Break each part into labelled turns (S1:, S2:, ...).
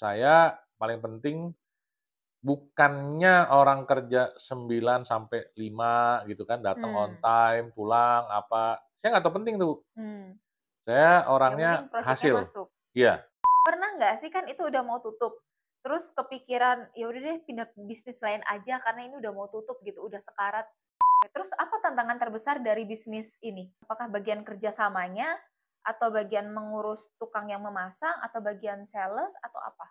S1: saya paling penting bukannya orang kerja 9 sampai 5 gitu kan, datang on
S2: Mmm,
S1: time, pulang, apa, saya nggak tahu penting tuh, Bu.
S2: mmm,
S1: Saya
S2: yang penting
S1: orangnya
S2: projeknya
S1: hasil.
S2: masuk.
S1: Iya,
S2: Pernah nggak sih kan itu udah mau tutup, terus kepikiran, "Ya udah deh pindah bisnis lain aja karena ini udah mau tutup," gitu, udah sekarat. Terus apa tantangan terbesar dari bisnis ini? Apakah bagian kerjasamanya, atau bagian mengurus tukang yang memasang, atau bagian sales, atau apa?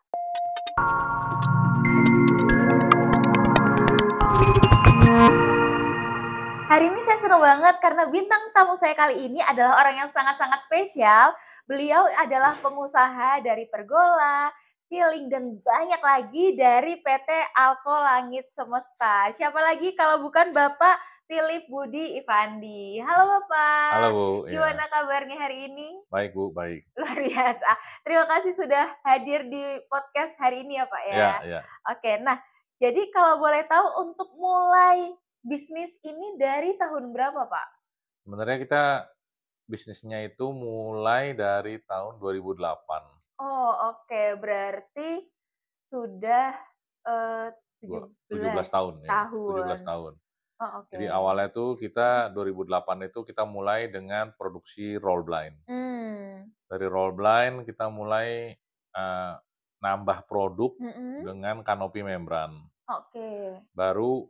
S2: Hari ini saya senang banget karena bintang tamu saya kali ini adalah orang yang sangat-sangat spesial. Beliau adalah pengusaha dari Pergola, Sealing, dan banyak lagi dari PT Alko Langit Semesta. Siapa lagi kalau bukan Bapak Philip Budi Ivandi. Halo
S1: halo,
S2: Bapak,
S1: Bu, iya.
S2: gimana kabarnya hari ini?
S1: Baik, Bu, baik.
S2: Luar biasa. Terima kasih sudah hadir di podcast hari ini ya Pak ya.
S1: Iya, iya.
S2: Oke, nah jadi kalau boleh tahu untuk mulai bisnis ini dari tahun berapa Pak?
S1: Sebenarnya kita bisnisnya itu mulai dari tahun 2008,
S2: Oh oke, berarti sudah, eee,
S1: dua
S2: 17
S1: 17 tahun ya, 17
S2: tahun.
S1: tahun.
S2: Oh oke.
S1: Jadi awalnya tuh kita 2008 itu kita mulai dengan produksi roll blind.
S2: Mmm,
S1: Dari roll blind kita mulai, eee, nambah produk
S2: mhm,
S1: dengan kanopi membran.
S2: oke.
S1: Baru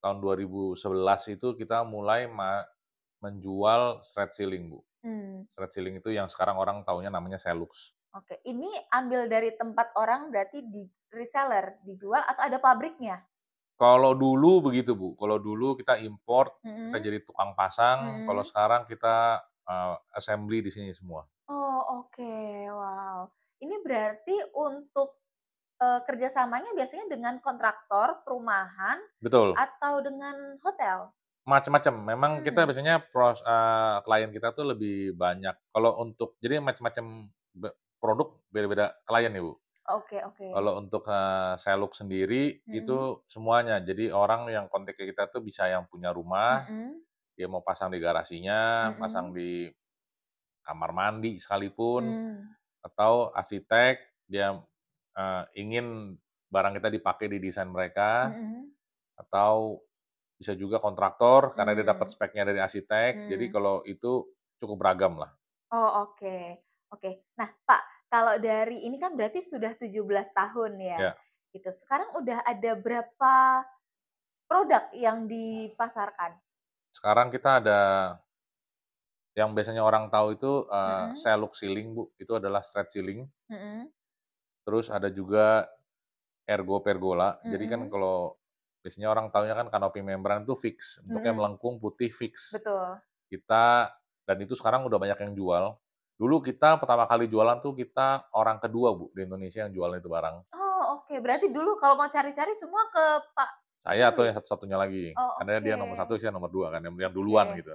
S1: tahun 2011 itu kita mulai menjual shred ceiling, Bu.
S2: Mmm,
S1: Shred ceiling itu yang sekarang orang taunya namanya Celux.
S2: oke. Ini ambil dari tempat orang berarti di reseller, dijual atau ada pabriknya?
S1: Kalau dulu begitu, Bu, kalau dulu kita import, kita
S2: Mhm,
S1: jadi tukang pasang, kalau
S2: mhm.
S1: sekarang kita, assembly di sini semua.
S2: Oh, oke. Wow. Ini berarti untuk, kerjasamanya biasanya dengan kontraktor perumahan
S1: Betul.
S2: atau dengan hotel?
S1: Macem-macem, memang kita
S2: Mmm,
S1: biasanya klien kita tuh lebih banyak kalau untuk jadi macem-macem produk beda-beda klien ya, Bu.
S2: oke oke.
S1: Kalau untuk, Celux sendiri
S2: Mhm,
S1: itu semuanya. Jadi orang yang kontak ke kita tuh bisa yang punya rumah,
S2: mhm,
S1: dia mau pasang di garasinya, pasang
S2: mhm,
S1: di kamar mandi sekalipun,
S2: mmm,
S1: atau arsitek dia, ingin barang kita dipakai di desain mereka,
S2: mhm,
S1: atau bisa juga kontraktor karena dia dapat
S2: mmm,
S1: speknya dari arsitek, jadi
S2: mmm.
S1: kalau itu cukup beragam lah.
S2: Oh, oke oke. Nah, Pak, kalau dari ini kan berarti sudah 17 tahun ya,
S1: Ya,
S2: gitu. Sekarang udah ada berapa produk yang dipasarkan?
S1: sekarang kita ada yang biasanya orang tahu itu,
S2: Mhm,
S1: Celux Ceiling, Bu, itu adalah straight ceiling,
S2: mhm,
S1: terus ada juga Ergo Pergola. Jadi kan
S2: mhm,
S1: kalau biasanya orang taunya kan kanopi membran itu fix, bentuknya
S2: mhm,
S1: melengkung, putih, fix.
S2: betul.
S1: Kita dan itu sekarang udah banyak yang jual. Dulu kita pertama kali jualan tuh kita orang kedua, Bu, di Indonesia yang jualan itu barang.
S2: Oh, oke. Berarti dulu kalau mau cari-cari semua ke Pak
S1: Saya atau yang
S2: Philip?
S1: satu-satunya lagi,
S2: Oh,
S1: karena
S2: oke.
S1: dia nomor satu, saya nomor 2 kan, yang duluan
S2: Oke.
S1: gitu.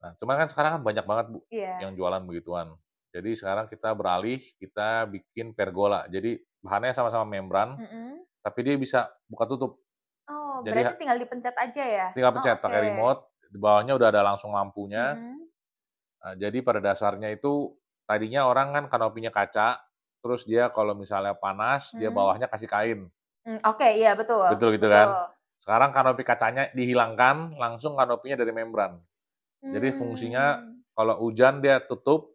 S1: Nah, cuman kan sekarang kan banyak banget, Bu,
S2: Iya.
S1: yang jualan begituan. Jadi sekarang kita beralih, kita bikin pergola. Jadi bahannya sama-sama membran,
S2: Mhm.
S1: tapi dia bisa buka tutup.
S2: Oh,
S1: Jadi
S2: berarti tinggal dipencet aja ya?
S1: tinggal
S2: Oh,
S1: pencet
S2: oke.
S1: pakai remote, di bawahnya udah ada langsung lampunya.
S2: Mhm,
S1: Jadi pada dasarnya itu tadinya orang kan kanopinya kaca, terus dia kalau misalnya panas, dia
S2: mhm.
S1: bawahnya kasih kain,
S2: Oke, iya betul
S1: betul gitu kan.
S2: betul.
S1: Sekarang kanopi kacanya dihilangkan, langsung kanopinya dari membran. Jadi fungsinya
S2: Mmm,
S1: kalau hujan dia tutup,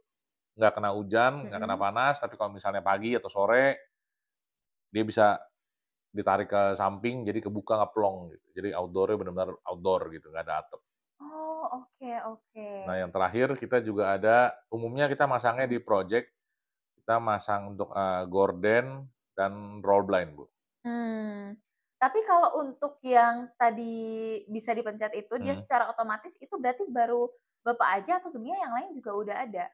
S1: nggak kena hujan, nggak kena
S2: mhm.
S1: panas, tapi kalau misalnya pagi atau sore, dia bisa ditarik ke samping, jadi kebuka ngeplong gitu. Jadi outdoor-nya benar-benar outdoor gitu, nggak ada atap.
S2: Oh, oke oke.
S1: Nah, yang terakhir kita juga ada umumnya kita masangnya di project, kita masang untuk, gorden dan roll blind, Bu.
S2: Mmm, tapi kalau untuk yang tadi bisa dipencet itu, dia
S1: Mhm.
S2: secara otomatis itu berarti baru Bapak aja atau sebenarnya yang lain juga udah ada?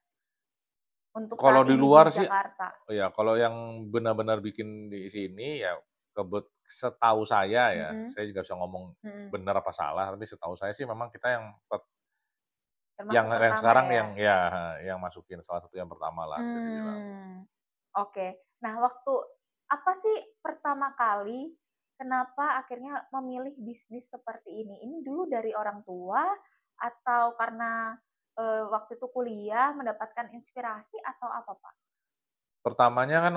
S2: Untuk
S1: Kalau
S2: saat
S1: di
S2: ini di
S1: luar sih
S2: Jakarta?
S1: ya kalau yang benar-benar bikin di sini ya setahu saya ya,
S2: Mhm,
S1: saya juga bisa ngomong
S2: mhm.
S1: benar apa salah, tapi setahu saya sih memang kita yang
S2: Termasuk
S1: yang
S2: pertama
S1: sekarang
S2: ya?
S1: yang ya, yang masukin salah satu yang pertama lah bisa dibilang.
S2: Mmm, oke. Nah, waktu apa sih pertama kali kenapa akhirnya memilih bisnis seperti ini? Ini dulu dari orang tua atau karena, waktu itu kuliah mendapatkan inspirasi atau apa, Pak?
S1: Pertamanya kan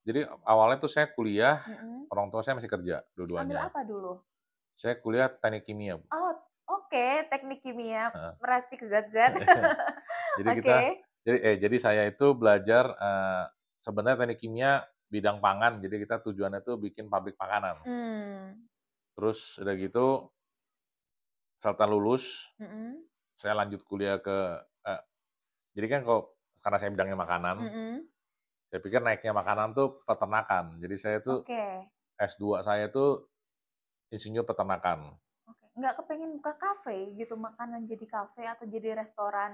S1: jadi awalnya tuh saya kuliah,
S2: Mhm.
S1: orang tua saya masih kerja
S2: Ambil
S1: dua-duanya.
S2: apa dulu?
S1: Saya kuliah teknik kimia, Bu.
S2: Oh, oke, teknik kimia,
S1: Heeh.
S2: meracik zat-zat.
S1: Jadi
S2: Oke.
S1: jadi saya itu belajar, sebenarnya teknik kimia bidang pangan, jadi kita tujuannya tuh bikin pabrik makanan.
S2: Mmm,
S1: Terus udah gitu, setelah lulus,
S2: mhm,
S1: saya lanjut kuliah eee, jadi kan karena saya bidangnya makanan,
S2: mhm,
S1: saya pikir naiknya makanan tuh peternakan. Jadi saya tuh
S2: oke
S1: S2 saya tuh insinyur peternakan.
S2: oke. Nggak kepengen buka kafe gitu, makanan jadi kafe atau jadi restoran?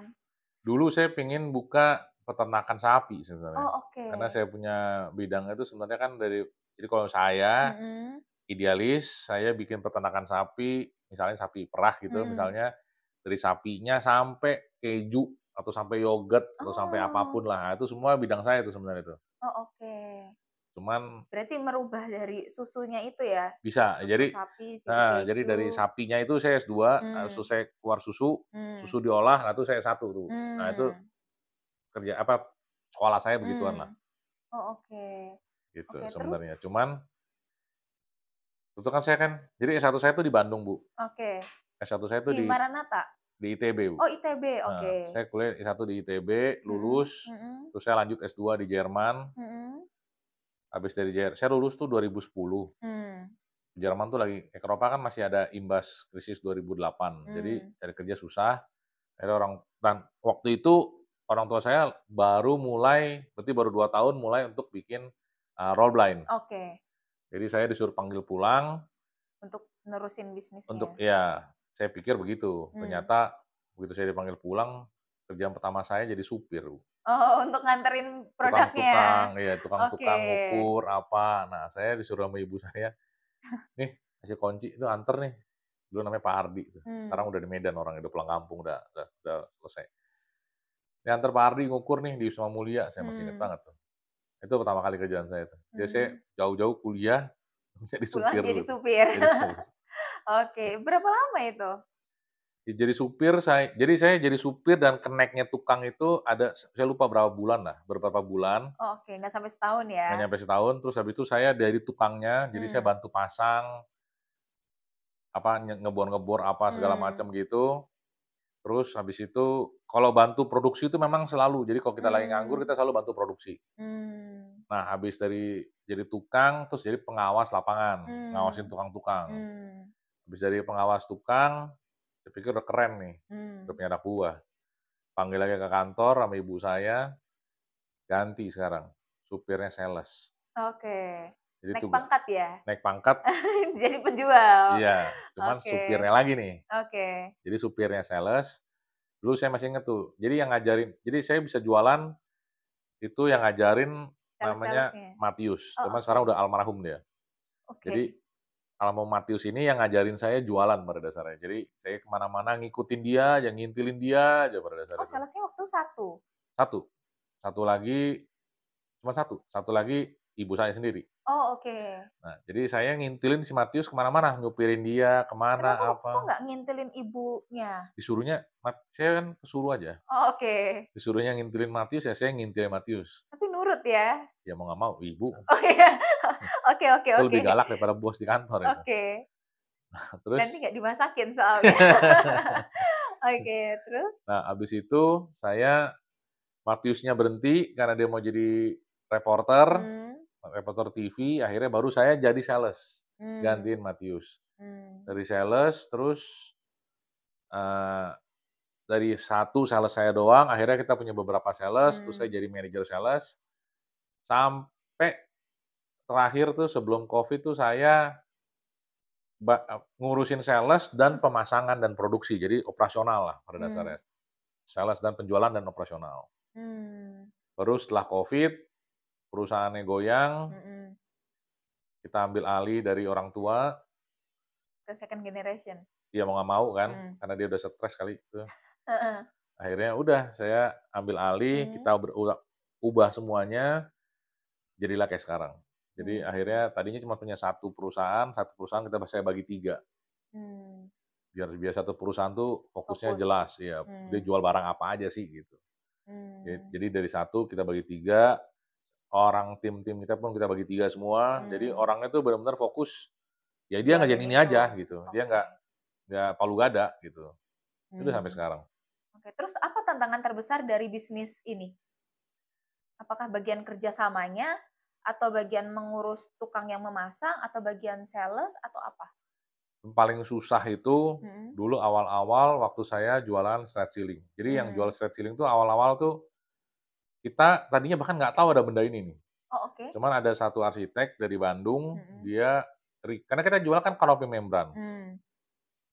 S1: Dulu saya pengen buka peternakan sapi sebenarnya,
S2: Oh, oke.
S1: karena saya punya bidangnya itu sebenarnya kan jadi kalau saya
S2: Mhm,
S1: idealis, saya bikin peternakan sapi, misalnya sapi perah gitu,
S2: mhm.
S1: misalnya dari sapinya sampai keju, atau sampai yogurt, atau sampai
S2: Oh
S1: apapun lah, nah, itu semua bidang saya itu sebenarnya itu.
S2: oh, oke.
S1: Cuman
S2: Berarti merubah dari susunya itu ya?
S1: bisa,
S2: Susu sapi jadi
S1: jadi dari
S2: keju.
S1: sapinya itu saya S2,
S2: Mmm,
S1: selesai keluar susu,
S2: mmm,
S1: susu diolah, nah itu saya S1 tuh. Nah itu
S2: mmm,
S1: sekolah saya begituan lah,
S2: mmm. Oh, oke.
S1: gitu
S2: Oke, terus?
S1: sebenarnya. Cuman, itu kan saya kan jadi S1 saya tuh di Bandung, Bu.
S2: Oke.
S1: S1 saya tuh
S2: Di Maranatha?
S1: di ITB, Bu.
S2: Oh, ITB, oke.
S1: Saya kuliah S1 di ITB,
S2: Mhm
S1: lulus,
S2: mhm
S1: terus saya lanjut S2 di Jerman,
S2: mhm.
S1: habis dari saya lulus tuh 2010.
S2: Mmm,
S1: Jerman tuh Eropa kan masih ada imbas krisis 2008, jadi
S2: mmm.
S1: cari kerja susah, akhirnya dan waktu itu orang tua saya berarti baru 2 tahun mulai untuk bikin, roll blind.
S2: Oke,
S1: Jadi saya disuruh panggil pulang
S2: untuk nerusin bisnisnya.
S1: saya pikir begitu,
S2: Mmm.
S1: ternyata begitu saya dipanggil pulang, kerjaan pertama saya jadi supir, Bu.
S2: Oh, untuk nganterin produknya? Oke.
S1: Tukang-tukang ngukur apa. Nah, saya disuruh sama ibu saya, "Nih, kasih kunci, itu anter nih." Dulu namanya Pak Hardi tuh, sekarang
S2: Mmm,
S1: udah di Medan orangnya, udah pulang kampung, udah selesai. "Nih anter Pak Hardi ngukur nih di Wisma Mulia," saya masih inget
S2: mmm,
S1: banget tuh. Itu pertama kali kerjaan saya tuh. Jadi saya
S2: mmm.
S1: jauh-jauh kuliah jadi
S2: Pulang
S1: supir
S2: jadi
S1: dulu tuh,
S2: supir.
S1: jadi supir.
S2: Oke, berapa lama itu?
S1: Jadi saya jadi supir dan keneknya tukang itu saya lupa beberapa bulan,
S2: Oh, oke, nggak sampai setahun ya?
S1: nggak nyampe setahun, terus habis itu saya dari tukangnya, jadi saya
S2: Mmm,
S1: bantu pasang, ngebor-ngebor apa segala
S2: mmm,
S1: macam gitu. Terus habis itu kalau bantu produksi itu memang selalu, jadi kalau kita lagi nganggur
S2: mmm,
S1: kita selalu bantu produksi.
S2: mmm,
S1: Nah, habis dari jadi tukang, terus jadi pengawas lapangan, ngawasin
S2: mmm,
S1: tukang-tukang.
S2: mmm,
S1: Habis dari pengawas tukang, saya pikir udah keren nih, udah
S2: mmm.
S1: punya anak buah. Panggil lagi ke kantor sama ibu saya, ganti sekarang, supirnya sales.
S2: Oke.
S1: Jadi
S2: Naik
S1: tuh
S2: pangkat ya?
S1: naik pangkat,
S2: Jadi penjual?
S1: iya, cuman
S2: Oke
S1: supirnya lagi nih.
S2: oke.
S1: Jadi supirnya sales, dulu saya masih inget tuh, jadi saya bisa jualan, itu yang ngajarin namanya
S2: Sales-salesnya?
S1: Matius,
S2: Oh,
S1: cuman
S2: oke
S1: sekarang udah almarhum dia. Jadi,
S2: oke.
S1: almarhum Matius ini yang ngajarin saya jualan pada dasarnya. Jadi, saya ke mana-mana ngikutin dia aja, ngintilin dia aja pada
S2: Oh,
S1: dasarnya itu.
S2: sales-nya waktu satu.
S1: Satu, satu lagi satu lagi ibu saya sendiri.
S2: Oh, oke.
S1: Nah, jadi saya ngintilin si Matius ke mana-mana, nyupirin dia ke mana,
S2: Kenapa kok
S1: apa.
S2: nggak ngintilin ibunya?
S1: Saya kan pesuruh aja,
S2: Oh, oke.
S1: disuruhnya ngintilin Matius, ya saya ngintilin Matius.
S2: Tapi nurut ya?
S1: Ya mau nggak mau, ibu.
S2: Oh, iya. Oke oke
S1: Itu
S2: oke.
S1: lebih galak daripada bos di kantor itu.
S2: Oke. Nanti
S1: Terus
S2: nggak dimasakin soalnya. Oke, terus?
S1: nah, habis itu Matiusnya berhenti karena dia mau jadi reporter,
S2: Mmm,
S1: reporter TV, akhirnya baru saya jadi sales,
S2: mmm,
S1: gantiin Matius.
S2: mmm,
S1: Dari sales, terus, eee, dari satu sales saya doang, akhirnya kita punya beberapa sales, terus saya
S2: mmm.
S1: jadi manajer sales, sampai terakhir tuh sebelum Covid tuh saya ngurusin sales dan pemasangan dan produksi, jadi operasional lah pada
S2: Mmm,
S1: dasarnya. Sales dan penjualan dan operasional.
S2: mmm,
S1: Baru setelah Covid, perusahaannya goyang,
S2: mhm.
S1: kita ambil alih dari orang tua,
S2: Ke second generation?
S1: ya mau nggak mau kan,
S2: Mmm,
S1: karena dia udah stres kali itu.
S2: heeh,
S1: Akhirnya udah saya ambil alih,
S2: mmm,
S1: kita ubah semuanya, jadilah kayak sekarang. Jadi
S2: mmm,
S1: akhirnya tadinya cuma punya satu perusahaan saya bagi 3,
S2: mmm,
S1: biar biar satu perusahaan tuh fokusnya
S2: fokus.
S1: jelas, ya dia
S2: Mmm,
S1: jual barang apa aja sih gitu.
S2: mmm,
S1: Jadi dari satu kita bagi 3, orang tim-tim kita pun kita bagi 3 semua, jadi
S2: Mmm.
S1: orangnya tuh benar-benar fokus, ya dia
S2: Jualin
S1: ngerjain ini
S2: itu.
S1: aja gitu, dia
S2: Oke.
S1: nggak palu gada gitu, itu sampai
S2: Mmm.
S1: sekarang.
S2: Oke, terus apa tantangan terbesar dari bisnis ini? Apakah bagian kerjasamanya, atau bagian mengurus tukang yang memasang, atau bagian sales, atau apa?
S1: Yang paling susah itu
S2: Mhm.
S1: dulu awal-awal waktu saya jualan straight ceiling. Jadi yang jual
S2: Mmm.
S1: straight ceiling tuh awal-awal tuh kita tadinya bahkan nggak tahu ada benda ini nih.
S2: Oh, oke.
S1: Cuman ada satu arsitek dari Bandung,
S2: Mhm.
S1: dia karena kita jual kan kanopi membran.
S2: Mmm.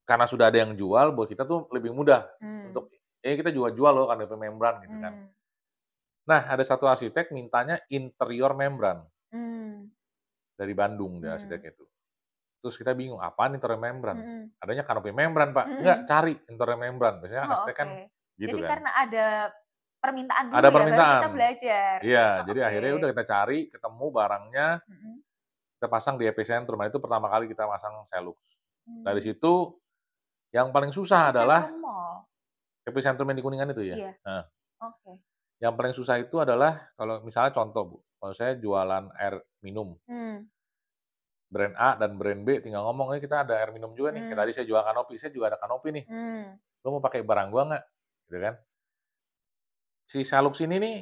S1: Karena sudah ada yang jual, buat kita tuh lebih mudah
S2: Mmm.
S1: untuk, kita juga jual loh kanopi membran gitu kan.
S2: Mmm.
S1: Nah, ada satu arsitek mintanya interior membran
S2: Mmm.
S1: dari Bandung dia
S2: Mmm.
S1: arsiteknya itu. Terus kita bingung, apaan interior membran?
S2: Mhm.
S1: Adanya kanopi membran, Pak. Enggak,
S2: Mhm.
S1: cari interior membran. Biasanya
S2: Oh,
S1: arsitek kan
S2: oke.
S1: gitu
S2: Jadi
S1: kan.
S2: karena ada permintaan dulu
S1: Ada
S2: ya, baru kita
S1: permintaan.
S2: belajar?
S1: Iya,
S2: Oh,
S1: jadi
S2: oke.
S1: akhirnya udah kita cari, ketemu barangnya,
S2: Mhm.
S1: kita pasang di epicentrum. Nah, itu pertama kali kita pasang Celux. Dari
S2: Mmm.
S1: situ yang paling susah adalah
S2: Epicentrum Mall?
S1: epicentrum yang di Kuningan itu ya?
S2: Iya.
S1: Nah,
S2: Oke.
S1: yang paling susah itu adalah kalau misalnya contoh, Bu, kalau saya jualan air minum,
S2: Mmm.
S1: brand A dan brand B tinggal ngomong, "Nih kita ada air minum juga nih, kayak
S2: Mmm.
S1: tadi saya jual kanopi, saya juga ada kanopi nih,
S2: Mmm.
S1: lo mau pakai barang gua nggak?" Gitu kan. Si Celux ini nih,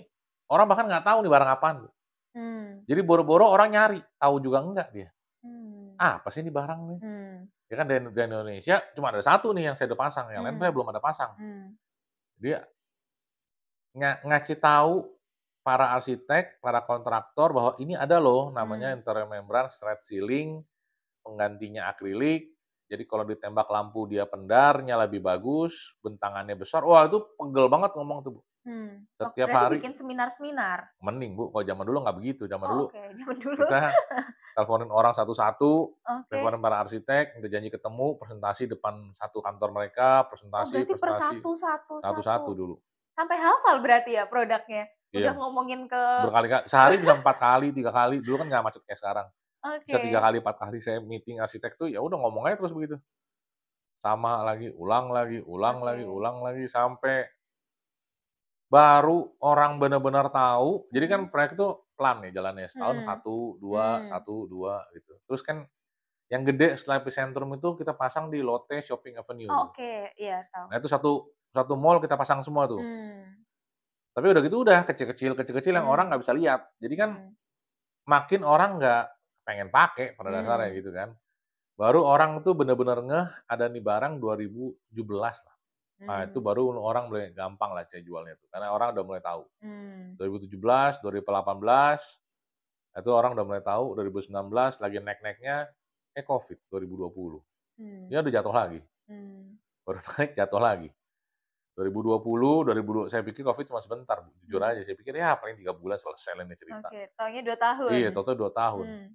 S1: orang bahkan nggak tahu nih barang apaan, Bu.
S2: Mmm.
S1: Jadi boro-boro orang nyari, tahu juga enggak dia.
S2: Mmm.
S1: "Ah, apa sih ini barang nih?"
S2: Mmm.
S1: Ya kan di Indonesia cuma ada satu nih yang saya udah pasang, yang lain saya
S2: Mmm.
S1: belum ada pasang.
S2: Mmm.
S1: Dia ngasih tahu para arsitek, para kontraktor bahwa ini ada loh namanya
S2: Mmm.
S1: interior membran straight ceiling, penggantinya akrilik. Jadi kalau ditembak lampu dia pendar, nyala lebih bagus, bentangannya besar. Wah, itu pegel banget ngomong tuh, Bu.
S2: Mmm. Oh,
S1: Setiap
S2: berarti
S1: hari
S2: bikin seminar-seminar?
S1: mending, Bu, kalau zaman dulu nggak begitu. Zaman
S2: Oh,
S1: dulu
S2: oke. Zaman dulu.
S1: kita teleponin orang satu-satu,
S2: Oke.
S1: teleponin para arsitek, minta janji ketemu, presentasi depan satu kantor mereka,
S2: Oh,
S1: presentasi
S2: berarti per
S1: presentasi,
S2: satu satu satu.
S1: satu-satu dulu.
S2: Sampai hafal berarti ya produknya? Udah
S1: Iya,
S2: ngomongin ke
S1: berkali-kali sehari bisa 4 kali, 3 kali, dulu kan nggak macet kayak sekarang. Bisa 3
S2: oke.
S1: kali, 4 kali saya meeting arsitek tuh, ya udah ngomong aja terus begitu. Sama lagi, ulang lagi, ulang lagi,
S2: Oke.
S1: ulang lagi, sampai baru orang benar-benar tahu. Jadi kan
S2: Mhm.
S1: proyek itu pelan nih jalannya, setahun
S2: Mhm.
S1: satu,
S2: Mmm.
S1: 2 gitu. Terus kan yang gede setelah epicentrum itu kita pasang di Lotte Shopping Avenue
S2: Oh,
S1: tuh.
S2: oke. Iya, tahu.
S1: Nah itu satu satu mall kita pasang semua tuh.
S2: Mmm.
S1: Tapi udah gitu udah kecil-kecil yang orang
S2: Mmm.
S1: nggak bisa lihat. Jadi kan
S2: Mmm.
S1: makin orang nggak pengen pakai pada dasarnya
S2: Mmm.
S1: gitu kan. Baru orang tuh bener-bener ngeh ada nih barang 2017 lah. Nah itu
S2: Mmm.
S1: baru orang mulai gampang lah saya jualnya tuh, karena orang udah mulai tahu.
S2: Mmm.
S1: 2017, 2018, itu orang udah mulai tahu, 2019 lagi naik-naiknya, Covid 2020.
S2: Mmm.
S1: Ya udah jatuh lagi,
S2: Mmm.
S1: baru naik jatuh lagi. 2020, 2002 saya pikir Covid cuma sebentar, Bu, jujur
S2: Mmm.
S1: aja saya pikir ya paling 3 bulan selesai lah ini cerita.
S2: Oke, taunya 2 tahun?
S1: Iya, tahu-tahu 2 tahun.
S2: Mmm.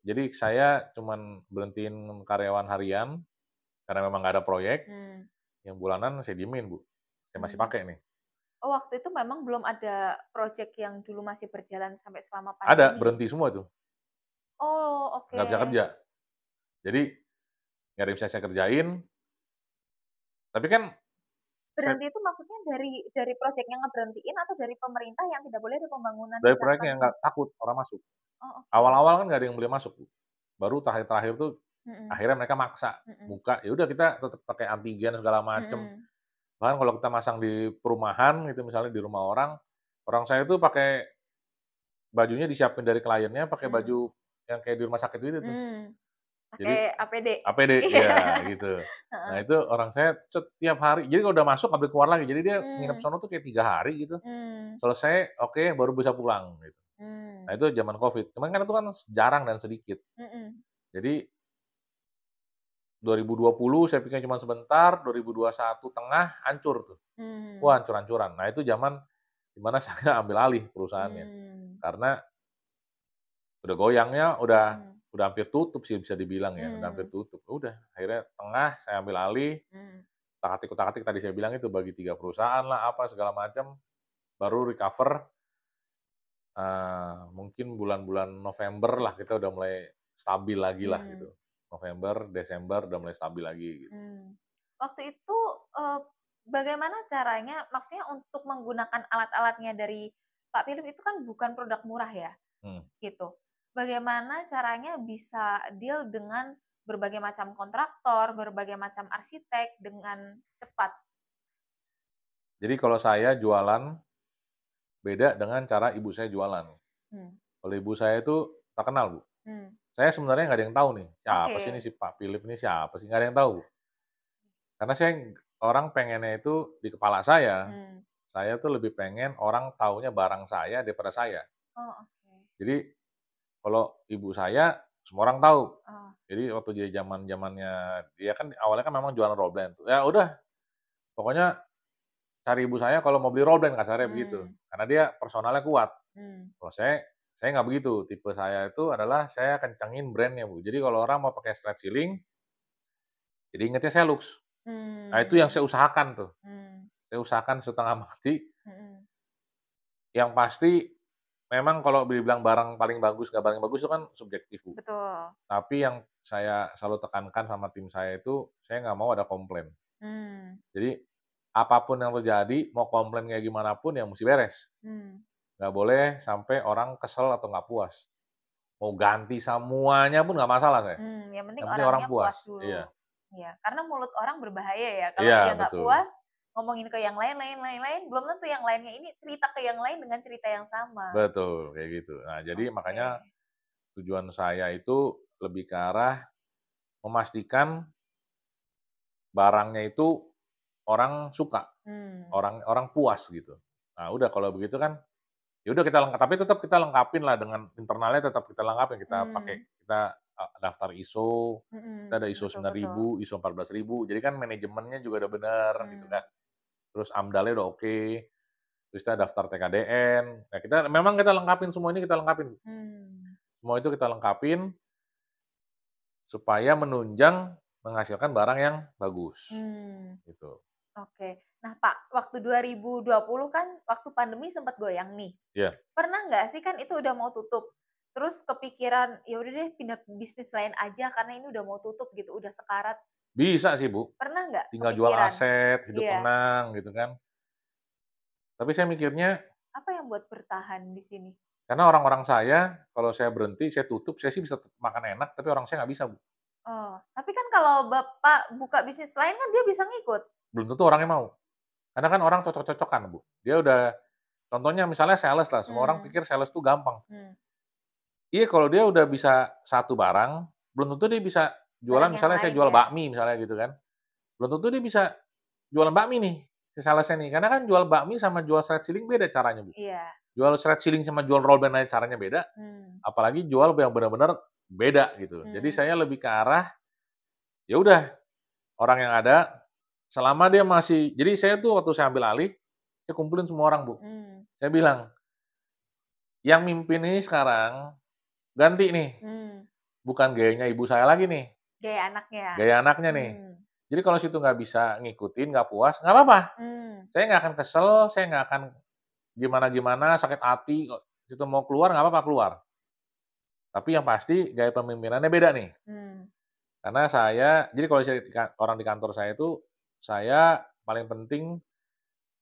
S1: Jadi saya cuman berhentiin karyawan harian, karena memang nggak ada proyek,
S2: Mmm.
S1: yang bulanan saya diemin, Bu. Saya masih
S2: Mmm.
S1: pakai nih.
S2: Oh, waktu itu memang belum ada project yang dulu masih berjalan sampai selama
S1: Ada,
S2: pandemi?
S1: berhenti semua tuh,
S2: Oh,
S1: nggak bisa
S2: oke.
S1: kerja. Jadi nggak ada yang bisa saya kerjain, tapi kan saya
S2: Berhenti itu maksudnya dari project yang ngeberhentiin atau dari pemerintah yang tidak boleh ada pembangunan di
S1: dari
S2: sana
S1: proyeknya
S2: lagi?
S1: nggak takut orang masuk.
S2: Oh, oke.
S1: Awal-awal kan nggak ada yang boleh masuk, Bu. Baru terakhir-terakhir tuh
S2: Mhm.
S1: akhirnya mereka maksa
S2: Mhm.
S1: buka, ya udah kita tetap pakai antigen segala macem.
S2: Mhm.
S1: Bahkan kalau kita masang di perumahan gitu, misalnya di rumah orang, orang saya tuh pakai bajunya disiapin dari kliennya, pakai
S2: Mmm.
S1: baju yang kayak di rumah sakit gitu tuh.
S2: Mmm.
S1: Jadi
S2: Pakai APD?
S1: APD,
S2: Iya.
S1: iya gitu. Nah
S2: Heeh.
S1: itu orang saya setiap hari, jadi kalau udah masuk nggak boleh keluar lagi. Jadi dia nginep
S2: Mmm.
S1: sono tuh kayak 3 hari gitu,
S2: Mmm.
S1: selesai, oke, baru bisa pulang gitu. Nah
S2: Mmm.
S1: itu zaman Covid, cuman kan itu kan jarang dan sedikit.
S2: Mhm.
S1: Jadi 2020 saya pikir cuma sebentar, 2021 tengah hancur tuh.
S2: Mmm.
S1: Wah, hancur-hancuran. Nah itu zaman di mana saya ambil alih perusahaannya.
S2: Mmm.
S1: Karena udah goyangnya
S2: Mhm.
S1: udah hampir tutup sih bisa dibilang ya, udah hampir
S2: Mmm.
S1: tutup. Udah, akhirnya tengah saya ambil alih,
S2: Mmm.
S1: utak-atik tadi saya bilang itu bagi 3 perusahaan lah, apa segala macam, baru recover, mungkin bulan-bulan November lah kita udah mulai stabil lagi lah
S2: Mmm.
S1: gitu. November, Desember udah mulai stabil lagi gitu.
S2: Mmm. Waktu itu, eee, bagaimana caranya maksudnya untuk menggunakan alat-alatnya dari Pak Philip itu kan bukan produk murah ya,
S1: Hmm.
S2: gitu. Bagaimana caranya bisa deal dengan berbagai macam kontraktor, berbagai macam arsitek dengan cepat?
S1: Jadi kalau saya jualan beda dengan cara ibu saya jualan.
S2: Hmm.
S1: Kalau ibu saya itu terkenal, Bu.
S2: Hmm.
S1: Saya sebenarnya nggak ada yang tahu nih, siapa sih ini
S2: Oke.
S1: si Pak Philip ini siapa sih, nggak ada yang tahu, Bu. Karena orang pengennya itu di kepala
S2: Hmm.
S1: saya tuh lebih pengen orang taunya barang saya daripada saya.
S2: Oh, oke.
S1: Jadi kalau ibu saya semua orang tahu.
S2: Oh.
S1: Jadi waktu dia zaman-zamannya dia kan awalnya kan memang jualan rollband tuh. Ya udah, pokoknya cari ibu saya kalau mau beli rollband kasarnya begitu.
S2: Hmm.
S1: Karena dia personalnya kuat.
S2: Hmm.
S1: Kalau saya nggak begitu. Tipe saya itu adalah saya kencengin brand-nya, Bu. Jadi kalau orang mau pakai stretch ceiling, jadi ingetnya Celux. Nah, itu yang
S2: Hmm.
S1: saya usahakan tuh.
S2: Hmm.
S1: Saya usahakan setengah mati.
S2: Hmm.
S1: Yang pasti memang kalau dibilang barang paling bagus, nggak paling bagus itu kan subjektif, Bu.
S2: Betul.
S1: Tapi yang saya selalu tekankan sama tim saya itu, saya nggak mau ada komplain.
S2: Hmm.
S1: Jadi, apapun yang terjadi, mau komplain kayak gimana pun ya mesti beres.
S2: Hmm.
S1: Nggak boleh sampai orang kesel atau nggak puas. Mau ganti semuanya pun nggak masalah saya,
S2: Yang penting
S1: yang penting orang
S2: orangnya puas
S1: puas.
S2: dulu.
S1: Iya,
S2: Iya, karena mulut orang berbahaya ya, kalau dia
S1: iya
S2: nggak
S1: betul,
S2: puas, ngomongin ke yang lain, belum tentu yang lainnya ini cerita ke yang lain dengan cerita yang sama.
S1: betul, kayak gitu. Nah, jadi
S2: Oke.
S1: makanya tujuan saya itu lebih ke arah memastikan barangnya itu orang suka,
S2: Hmm.
S1: orang orang puas gitu. Nah, udah kalau begitu kan, ya udah kita tapi tetap kita lengkapin lah dengan internalnya tetap kita lengkapin, kita pakai
S2: Hmm.
S1: kita, daftar ISO, kita ada ISO
S2: Betul, betul.
S1: 9000, ISO 14000, jadi kan manajemennya juga udah bener gitu
S2: Hmm.
S1: kan. Terus AMDAL-nya udah oke, terus kita daftar TKDN. Nah, kita lengkapin semua ini kita lengkapin.
S2: Hmm.
S1: Semua itu kita lengkapin supaya menunjang menghasilkan barang yang bagus,
S2: Hmm.
S1: gitu.
S2: Oke. Nah, Pak, waktu 2020 kan waktu pandemi sempat goyang nih.
S1: Iya,
S2: Pernah nggak sih, kan itu udah mau tutup, terus kepikiran, "Ya udah deh pindah bisnis lain aja karena ini udah mau tutup," gitu, udah sekarat.
S1: bisa sih, Bu,
S2: Pernah nggak
S1: tinggal jual
S2: kepikiran?
S1: aset, hidup
S2: Iya.
S1: tenang gitu kan. Tapi saya mikirnya,
S2: Apa yang buat bertahan di sini?
S1: karena orang-orang saya, kalau saya berhenti, saya tutup, saya sih bisa tetap makan enak, tapi orang saya nggak bisa, Bu.
S2: Oh, tapi kan kalau Bapak buka bisnis lain kan dia bisa ngikut?
S1: Belum tentu orangnya mau. Karena kan orang cocok-cocokan, Bu. Dia udah contohnya misalnya sales lah, semua orang
S2: Hmm.
S1: pikir sales itu gampang.
S2: Hmm.
S1: Iya, kalau dia udah bisa satu barang, belum tentu dia bisa jualan
S2: Barang yang
S1: misalnya saya
S2: lain
S1: jual
S2: ya?
S1: bakmi misalnya gitu kan. Belum tentu dia bisa jualan bakmi nih, si salesnya nih. Karena kan jual bakmi sama jual shred ceiling beda caranya, Bu.
S2: Iya.
S1: Jual shred ceiling sama jual roll band aja caranya beda,
S2: Hmm.
S1: apalagi jual yang benar-benar beda gitu. Jadi
S2: Hmm.
S1: saya lebih ke arah, ya udah orang yang ada, selama dia masih jadi saya tuh waktu saya ambil alih, saya kumpulin semua orang, Bu.
S2: Hmm.
S1: Saya bilang, "Yang mimpin ini sekarang ganti nih,
S2: Hmm.
S1: bukan gayanya ibu saya lagi nih,
S2: Gaya anaknya?
S1: gaya anaknya nih.
S2: Hmm.
S1: Jadi kalau situ nggak bisa ngikutin, nggak puas, nggak apa-apa.
S2: Hmm.
S1: Saya nggak akan kesel, saya nggak akan gimana-gimana, sakit hati kok. Situ mau keluar, nggak apa-apa keluar. Tapi yang pasti gaya pemimpinannya beda nih.
S2: Hmm.
S1: Karena jadi kalau orang di kantor saya itu, saya paling penting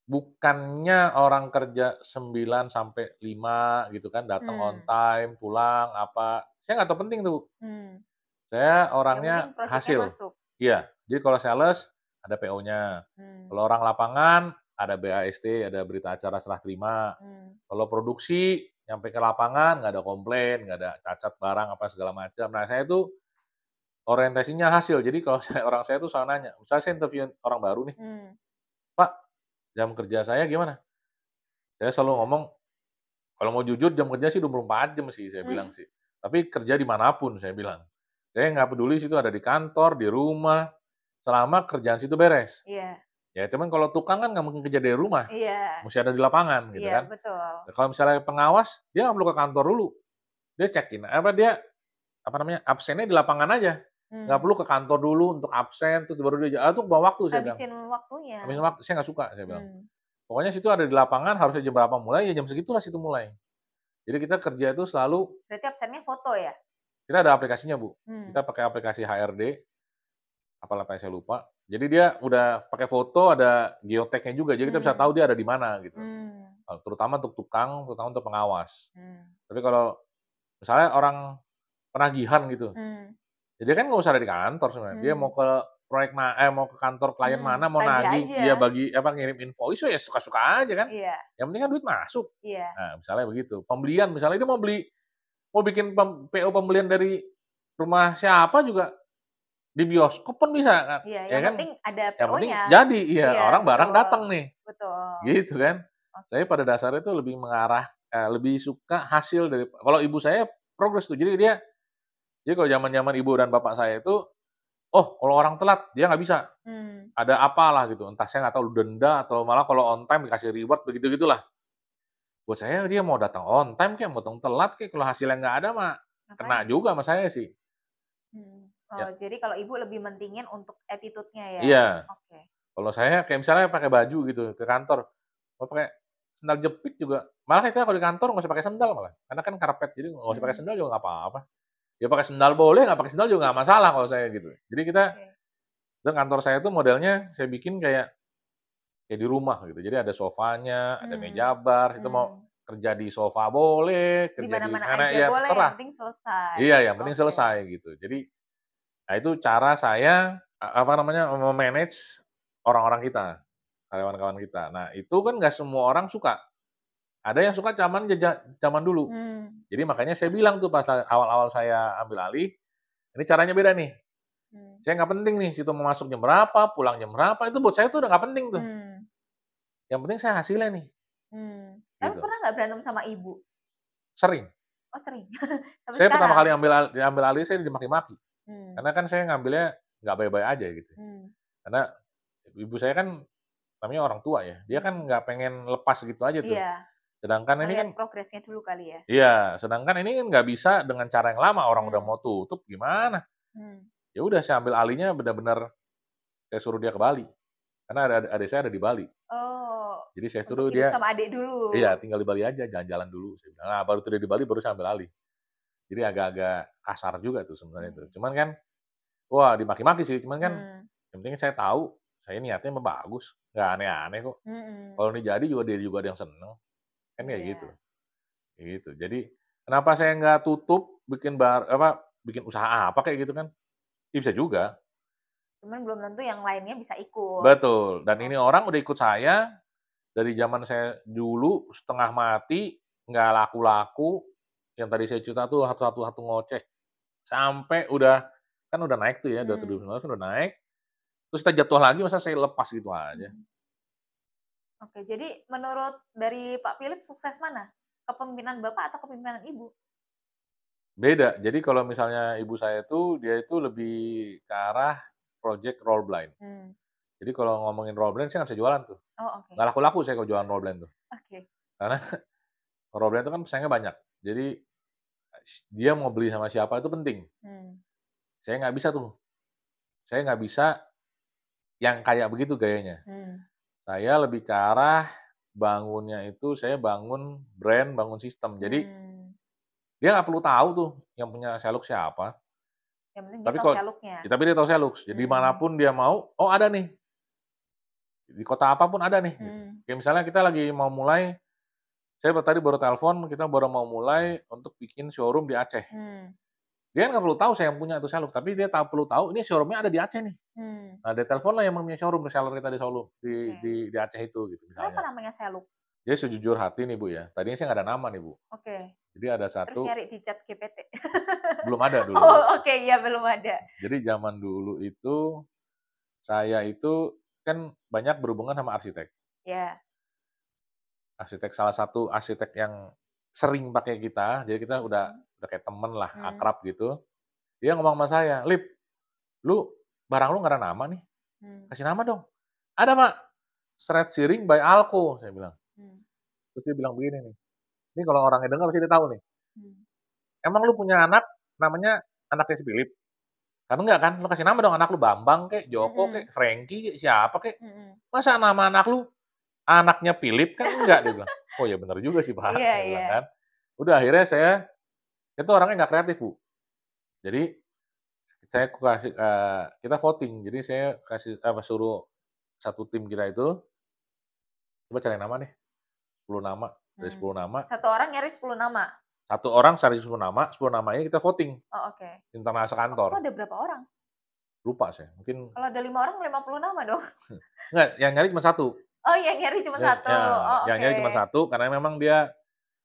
S1: bukannya orang kerja 9 sampai 5 gitu kan, datang on
S2: Hmm.
S1: time, pulang, apa, saya nggak tahu penting tuh.
S2: Hmm.
S1: Saya
S2: Yang penting
S1: orangnya
S2: projeknya
S1: hasil.
S2: masuk?
S1: Iya, jadi kalau sales ada PO-nya,
S2: Hmm.
S1: kalau orang lapangan ada BAST, ada berita acara serah terima,
S2: Hmm.
S1: kalau produksi nyampe ke lapangan nggak ada komplain, nggak ada cacat barang apa segala macam. Nah, saya tuh orientasinya hasil. Jadi kalau saya tuh selalu nanya, misalnya saya interview orang baru nih,
S2: Hmm.
S1: "Pak, jam kerja saya gimana?" Saya selalu ngomong, "Kalau mau jujur jam kerja sih 24 jam sih," saya bilang sih. "Tapi kerja di manapun," saya bilang. "Saya nggak peduli situ ada di kantor, di rumah, selama kerjaan situ beres."
S2: Iya.
S1: Ya cuman kalau tukang kan nggak mungkin kerja dari rumah,
S2: Iya.
S1: mesti ada di lapangan gitu
S2: Iya,
S1: kan.
S2: betul.
S1: Nah, kalau misalnya pengawas, dia nggak perlu ke kantor dulu, dia dia, apa namanya, absennya di lapangan aja, nggak
S2: Hmm.
S1: perlu ke kantor dulu untuk absen, terus baru dia itu buang waktu saya bilang,
S2: Habisin waktunya.
S1: habisin waktu, saya nggak suka saya bilang.
S2: Hmm.
S1: Pokoknya situ ada di lapangan harusnya jam berapa mulai, ya jam segitulah situ mulai. Jadi kita kerja itu selalu
S2: Berarti absennya foto ya?
S1: kita ada aplikasinya, Bu.
S2: Hmm.
S1: Kita pakai aplikasi HRD, apa saya lupa. Jadi dia udah pakai foto, ada geotek-nya juga, jadi kita bisa tahu dia ada di mana gitu. Terutama untuk tukang, terutama untuk pengawas. Tapi kalau misalnya orang penagihan gitu, ya dia kan nggak usah ada di kantor sebenarnya. Dia mau ke mau ke kantor klien mana, mau
S2: Tagih
S1: nagih,
S2: aja.
S1: dia ngirim invoice ya suka-suka aja kan.
S2: Iya.
S1: Yang penting kan duit masuk.
S2: Iya.
S1: Nah, misalnya begitu. Pembelian misalnya dia mau bikin PO pembelian dari rumah siapa juga di bioskop pun bisa kan,
S2: Iya,
S1: ya
S2: yang
S1: kan?
S2: penting ada
S1: Yang penting
S2: PO-nya.
S1: jadi, iya,
S2: Iya,
S1: orang barang
S2: betul.
S1: datang nih,
S2: Betul.
S1: gitu kan.
S2: Oke.
S1: Saya pada dasarnya itu lebih mengarah lebih suka hasil dari kalau ibu saya progres tuh, jadi kalau zaman-zaman ibu dan bapak saya itu, oh kalau orang telat dia nggak bisa, ada apalah gitu, entah saya nggak tahu denda atau malah kalau on time dikasih reward begitu-gitulah. Buat saya dia mau datang on time kek, mau datang telat kek, kalau hasilnya nggak ada mah kena
S2: Ngapain?
S1: juga sama saya sih.
S2: Oh,
S1: Ya,
S2: jadi kalau ibu lebih mentingin untuk attitude-nya ya?
S1: iya.
S2: Oke.
S1: Kalau saya kayak misalnya pakai baju gitu ke kantor, mau pakai sendal jepit juga, malah kita kalau di kantor nggak usah pakai sendal malah, karena kan karpet, jadi nggak usah pakai sendal juga nggak apa-apa. Ya pakai sendal boleh, nggak pakai sendal juga nggak masalah kalau saya gitu. Jadi kita
S2: Oke.
S1: dan kantor saya tuh modelnya saya bikin kayak di rumah gitu. Jadi ada sofanya, ada meja bar, situ mau kerja di sofa boleh,
S2: Di
S1: kerja di
S2: mana-mana
S1: mana
S2: aja
S1: ya
S2: boleh, yang
S1: terserah.
S2: penting selesai.
S1: Iya, yang penting
S2: Oke.
S1: selesai gitu. Jadi, nah itu cara saya, apa namanya, me-manage orang-orang kita, karyawan-karyawan kita. Nah, itu kan nggak semua orang suka. Ada yang suka zaman dulu. Jadi makanya saya bilang tuh pas awal-awal saya ambil alih, ini caranya beda nih. Saya nggak penting nih situ mau masuk jam berapa, pulang jam berapa, itu buat saya tuh udah nggak penting tuh. Yang penting saya hasilnya nih,
S2: Tapi
S1: gitu.
S2: pernah nggak berantem sama ibu?
S1: Sering.
S2: Oh, sering? Sampai
S1: Saya pertama
S2: sekarang?
S1: kali diambil alih saya dimaki-maki. Karena kan saya ngambilnya nggak baik-baik aja gitu. Karena ibu saya kan namanya orang tua ya, dia kan nggak pengen lepas gitu aja tuh.
S2: Iya,
S1: Sedangkan ini kan
S2: ngelihat progresnya dulu kali ya?
S1: iya, sedangkan ini kan nggak bisa dengan cara yang lama, orang udah mau tutup gimana. Ya udah saya ambil alihnya benar-benar saya suruh dia ke Bali, karena adik saya ada di Bali.
S2: Oh,
S1: Jadi saya
S2: untuk
S1: suruh
S2: hidup
S1: dia
S2: sama adik dulu?
S1: iya, tinggal di Bali aja, jalan-jalan dulu, saya bilang. Nah, baru tuh dia di Bali baru saya ambil alih. Jadi agak-agak kasar juga tuh sebenarnya itu. Cuman kan, wah dimaki-maki sih, cuman kan yang penting saya tahu, saya niatnya mah bagus, nggak aneh-aneh kok. Kalau ini jadi juga dia juga ada yang seneng, kan kayak gitu.
S2: Iya.
S1: Gitu. Jadi kenapa saya nggak tutup bikin usaha apa kayak gitu kan? Ya bisa juga.
S2: Cuman belum tentu yang lainnya bisa ikut.
S1: Betul, dan ini
S2: Oke.
S1: orang udah ikut saya dari zaman saya dulu setengah mati, nggak laku-laku, yang tadi saya cerita tuh satu-satu ngoceh, sampai kan udah naik tuh ya, udah 2019 kan udah naik, terus kita jatuh lagi masa saya lepas gitu aja.
S2: Oke, jadi menurut dari Pak Philip sukses mana? Kepemimpinan Bapak atau kepemimpinan Ibu?
S1: Beda, jadi kalau misalnya ibu saya tuh, dia itu lebih ke arah project roll blind. Jadi kalau ngomongin roll blind saya nggak bisa jualan tuh,
S2: Oh, oke.
S1: nggak laku-laku saya kalau jualan roll blind tuh.
S2: Oke.
S1: Karena roll blind itu kan pesaingnya banyak, jadi dia mau beli sama siapa itu penting. Saya nggak bisa tuh, saya nggak bisa yang kayak begitu gayanya. Saya lebih ke arah bangunnya itu saya bangun brand, bangun sistem. Jadi dia nggak perlu tahu tuh yang punya Celux siapa,
S2: Yang penting dia
S1: tapi
S2: tahu
S1: kalau
S2: seluknya.
S1: tapi dia tahu Celux. Jadi manapun dia mau, oh ada nih, di kota apapun ada nih, gitu. Kayak misalnya kita lagi mau mulai, saya tadi baru telepon, kita baru mau mulai untuk bikin showroom di Aceh. Dia nggak perlu tahu saya yang punya itu Celux, tapi dia perlu tahu ini showroom-nya ada di Aceh nih. Nah, dia telepon lah yang punya showroom, reseller kita di Solo,
S2: Oke.
S1: di Aceh itu gitu
S2: Kenapa
S1: misalnya.
S2: namanya seluk?
S1: Jadi sejujur hati nih Bu ya, tadinya saya nggak ada nama nih Bu.
S2: Oke.
S1: Jadi ada
S2: Terus
S1: satu,
S2: nyari di ChatGPT?
S1: belum ada dulu Bu.
S2: Oh, oke, iya belum ada.
S1: Jadi zaman dulu itu, saya itu kan banyak berhubungan sama arsitek.
S2: Ya.
S1: Arsitek salah satu arsitek yang sering pakai kita, jadi kita udah kayak temen lah, akrab gitu. Dia ngomong sama saya, "Lip, lu barang lu nggak ada nama nih, kasih nama dong." "Ada Pak, Shred Siring by Alco," saya bilang. Terus dia bilang begini nih, ini kalau orangnya dengar pasti dia tahu nih, "Emang lu punya anak namanya anaknya si Philip?" Kan enggak kan, lu kasih nama dong anak lu Bambang kek, Joko kek, Franky kek, siapa kek. Masa nama anak lu anaknya Philip, kan enggak, dia bilang. Oh ya bener juga sih Pak,
S2: Iya,
S1: saya bilang
S2: iya.
S1: kan. Udah akhirnya saya itu orangnya nggak kreatif Bu. Jadi saya kasih, kita voting. Jadi saya kasih suruh satu tim kita itu, coba cari nama deh, 10 nama, dari 10 nama,
S2: 1 orang nyari 10 nama?
S1: satu orang cari 10 nama ini kita voting,
S2: Oh, oke.
S1: internal
S2: Waktu itu
S1: sekantor.
S2: ada berapa orang?
S1: Lupa saya, mungkin
S2: Kalau ada 5 orang 50 nama dong?
S1: enggak, yang nyari cuma satu.
S2: Oh, yang nyari cuma 1? Oh,
S1: Yang
S2: oke.
S1: nyari cuma satu karena memang dia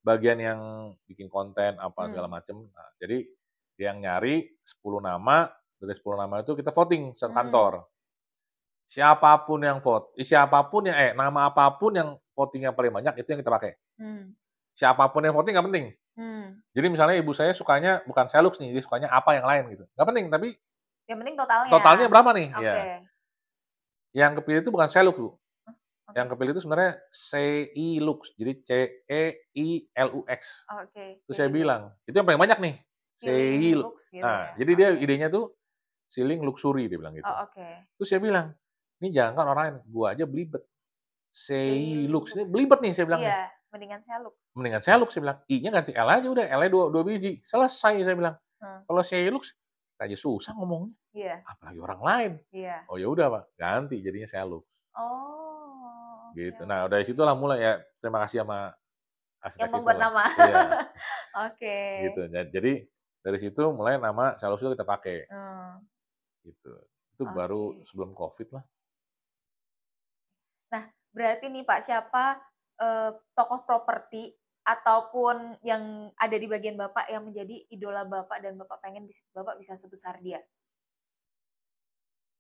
S1: bagian yang bikin konten apa segala macem. Nah, jadi dia yang nyari 10 nama, dari 10 nama itu kita voting sekantor. Siapapun yang nama apapun yang voting-nya paling banyak itu yang kita pakai. Siapapun yang voting nggak penting. Jadi misalnya ibu saya sukanya bukan Celux nih, dia sukanya apa yang lain gitu. Nggak penting, tapi
S2: Yang penting totalnya?
S1: totalnya berapa nih?
S2: Oke.
S1: Ya. Yang kepilih itu bukan Celux, Bu.
S2: Oke.
S1: Yang kepilih itu sebenarnya Ceilux, jadi Ceilux.
S2: Oke.
S1: Terus saya bilang, itu yang paling banyak nih,
S2: Ceilux gitu
S1: Nah,
S2: ya?
S1: jadi dia
S2: Oke.
S1: idenya tuh Ceiling Luxury, dia bilang gitu.
S2: Oh, oke.
S1: Terus saya bilang, "Ini jangankan orang lain, gua aja belibet. Ceilux, ini
S2: Ceilux.
S1: belibet nih," saya bilang nih.
S2: Iya, mendingan Celux.
S1: Mendingan Celux, saya bilang. I-nya ganti L aja udah, L-nya 2 biji. Selesai, saya bilang. Kalau Ceilux, kita aja susah ngomongnya.
S2: Iya.
S1: Apalagi orang lain.
S2: Iya.
S1: Oh ya udah, Pak, ganti jadinya Celux.
S2: Oh,
S1: Gitu.
S2: oke,
S1: Nah,
S2: oke.
S1: dari situlah mulai ya, terima kasih sama
S2: Yang
S1: arsitek
S2: membuat
S1: itulah.
S2: nama?
S1: Iya,
S2: Oke.
S1: gitu. Jadi dari situ mulai nama Celux itu kita pakai, gitu. Itu baru
S2: Oke.
S1: sebelum Covid lah.
S2: Nah, berarti nih Pak, siapa, tokoh properti ataupun yang ada di bagian Bapak yang menjadi idola Bapak dan Bapak pengen bisnis Bapak bisa sebesar dia?